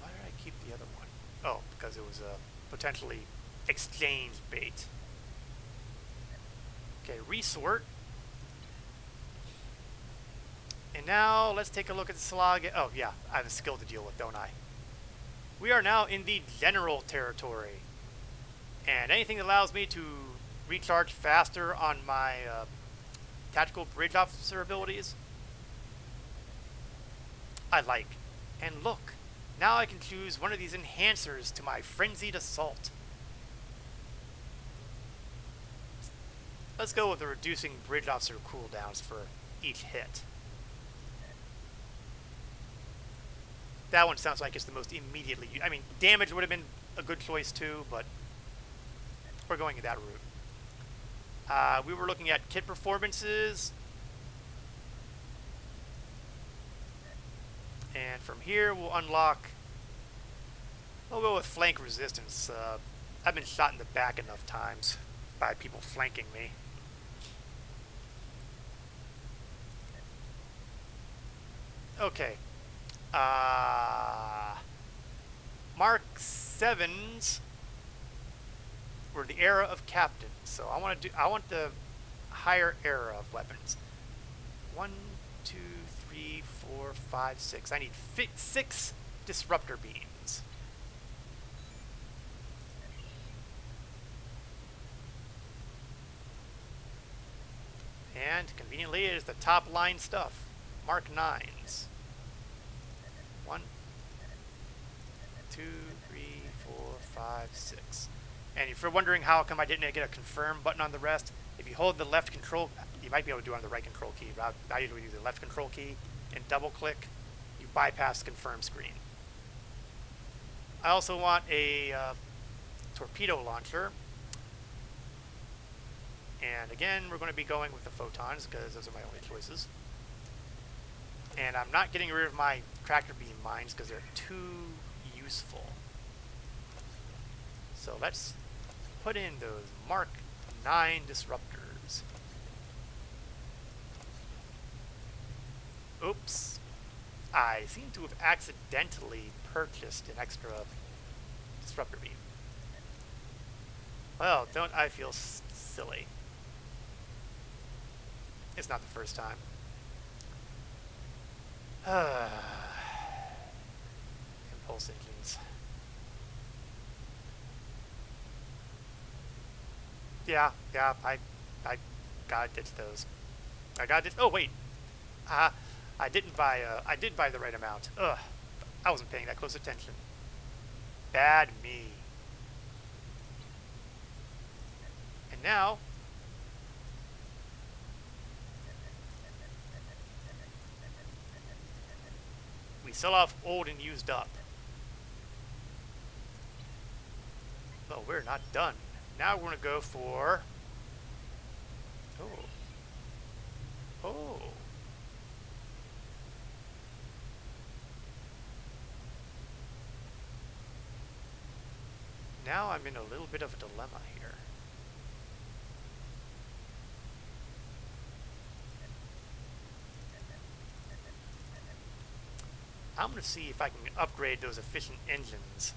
Why did I keep the other one? Oh, because it was a potentially exchange bait. Okay, resort. And now let's take a look at the slog. Oh yeah, I have a skill to deal with, don't I? We are now in the general territory. And anything that allows me to recharge faster on my tactical bridge officer abilities, I like. And look, now I can choose one of these enhancers to my frenzied assault. Let's go with the reducing bridge officer cooldowns for each hit. That one sounds like it's the most immediately. I mean, damage would have been a good choice too, but we're going that route. We were looking at kit performances. And from here, we'll unlock... We'll go with flank resistance. I've been shot in the back enough times by people flanking me. Okay. Mark 7s were the era of captains, so I want the higher era of weapons. 1, 2, 3, 4, 5, 6. I need 6 disruptor beams. And conveniently, it is the top line stuff. Mark 9s. 1, 2, 3, 4, 5, 6. And if you're wondering how come I didn't get a confirm button on the rest, if you hold the left control, you might be able to do it on the right control key. But I usually do the left control key and double click. You bypass the confirm screen. I also want a torpedo launcher. And again, we're going to be going with the photons because those are my only choices. And I'm not getting rid of my tractor beam mines because they're too useful. So let's put in those Mark 9 disruptors. Oops. I seem to have accidentally purchased an extra disruptor beam. Well, don't I feel silly. It's not the first time. Impulse engines. Yeah, I gotta ditch those. I gotta ditch. Oh wait, I didn't buy. I did buy the right amount. Ugh, I wasn't paying that close attention. Bad me. And now, we sell off old and used up. But we're not done. Now we're gonna go for. Oh. Now I'm in a little bit of a dilemma here. I'm going to see if I can upgrade those efficient engines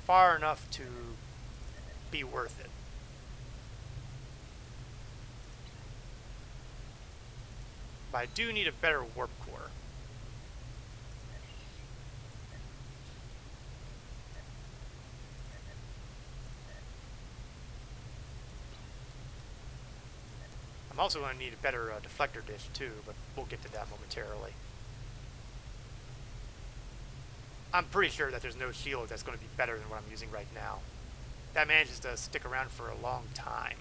far enough to be worth it. But I do need a better warp core. I'm also going to need a better deflector dish too, but we'll get to that momentarily. I'm pretty sure that there's no shield that's going to be better than what I'm using right now. That manages to stick around for a long time.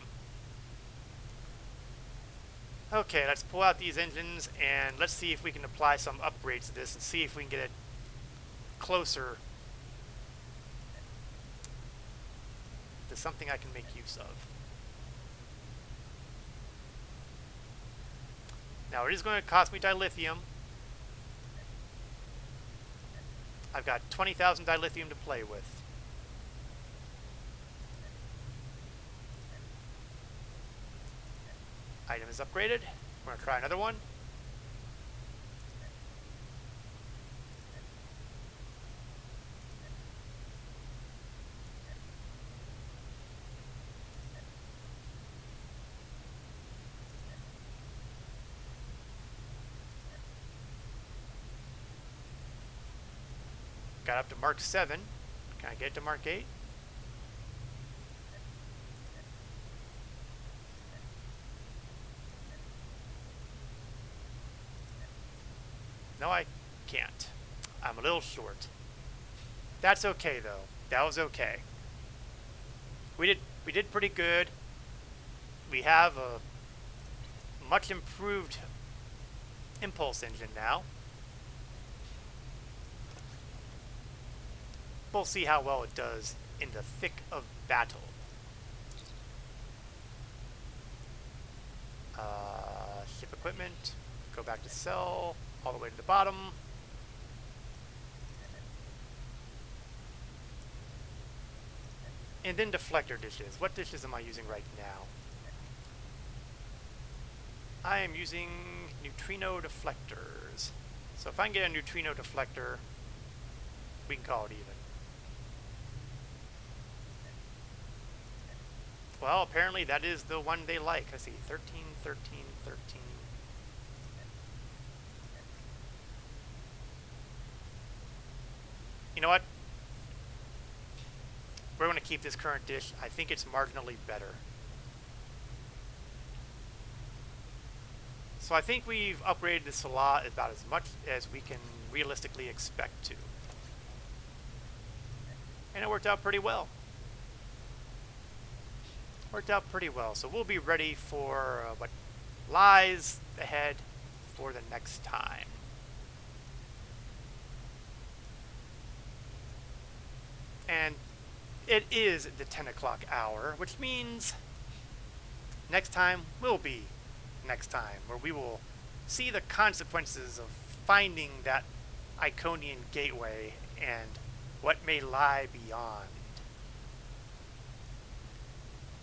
Okay, let's pull out these engines and let's see if we can apply some upgrades to this and see if we can get it closer to something I can make use of. Now it is going to cost me dilithium. I've got 20,000 dilithium to play with. Item is upgraded. We're going to try another one. Got up to Mark 7. Can I get it to Mark 8? No, I can't. I'm a little short. That's okay though. That was okay. We did pretty good. We have a much improved impulse engine now. We'll see how well it does in the thick of battle. Ship equipment. Go back to sell. All the way to the bottom. And then deflector dishes. What dishes am I using right now? I am using neutrino deflectors. So if I can get a neutrino deflector, we can call it even. Well, apparently that is the one they like. I see 13, 13, 13. You know what? We're going to keep this current dish. I think it's marginally better. So I think we've upgraded the Salah about as much as we can realistically expect to. And it worked out pretty well. Worked out pretty well. So we'll be ready for what lies ahead for the next time. it is the 10 o'clock hour, which means next time will be next time, where we will see the consequences of finding that Iconian gateway and what may lie beyond.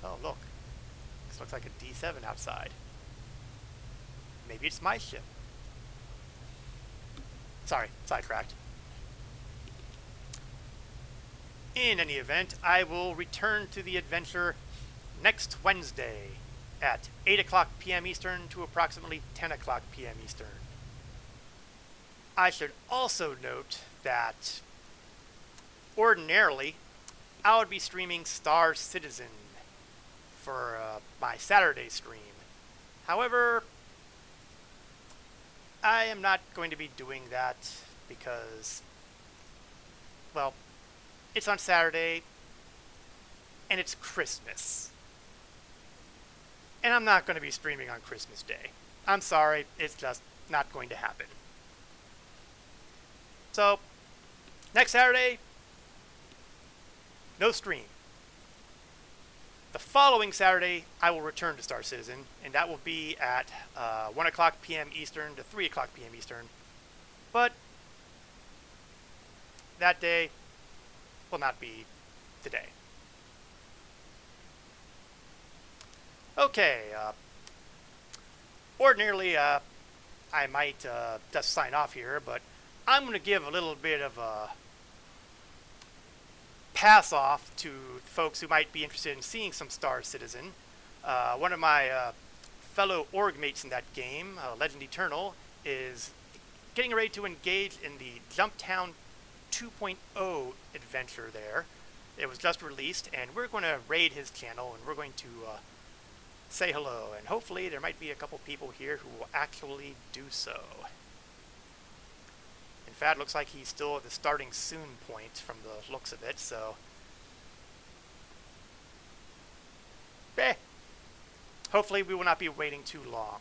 Oh, look. This looks like a D7 outside. Maybe it's my ship. Sorry, sidetracked. In any event, I will return to the adventure next Wednesday at 8 o'clock p.m. Eastern to approximately 10 o'clock p.m. Eastern. I should also note that ordinarily I would be streaming Star Citizen for my Saturday stream. However, I am not going to be doing that because, well, it's on Saturday and it's Christmas. And I'm not going to be streaming on Christmas Day. I'm sorry, it's just not going to happen. So, next Saturday, no stream. The following Saturday, I will return to Star Citizen, and that will be at 1 o'clock p.m. Eastern to 3 o'clock p.m. Eastern. But that day will not be today. Okay, ordinarily I might just sign off here, but I'm going to give a little bit of a pass off to folks who might be interested in seeing some Star Citizen. One of my fellow org mates in that game, Legend Eternal, is getting ready to engage in the Jumptown 2.0 adventure there. It was just released, and we're going to raid his channel, and we're going to say hello, and hopefully there might be a couple people here who will actually do so. In fact, it looks like he's still at the starting soon point from the looks of it, so hopefully we will not be waiting too long.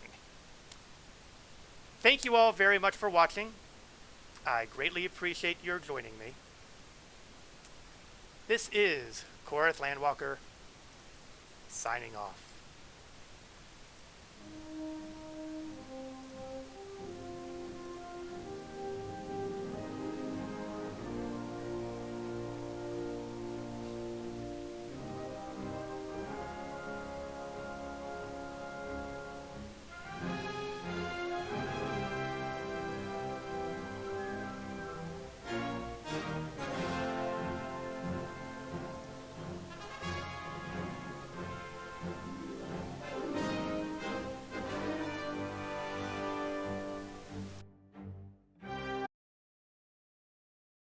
Thank you all very much for watching. I greatly appreciate your joining me. This is Korath Landwalker, signing off.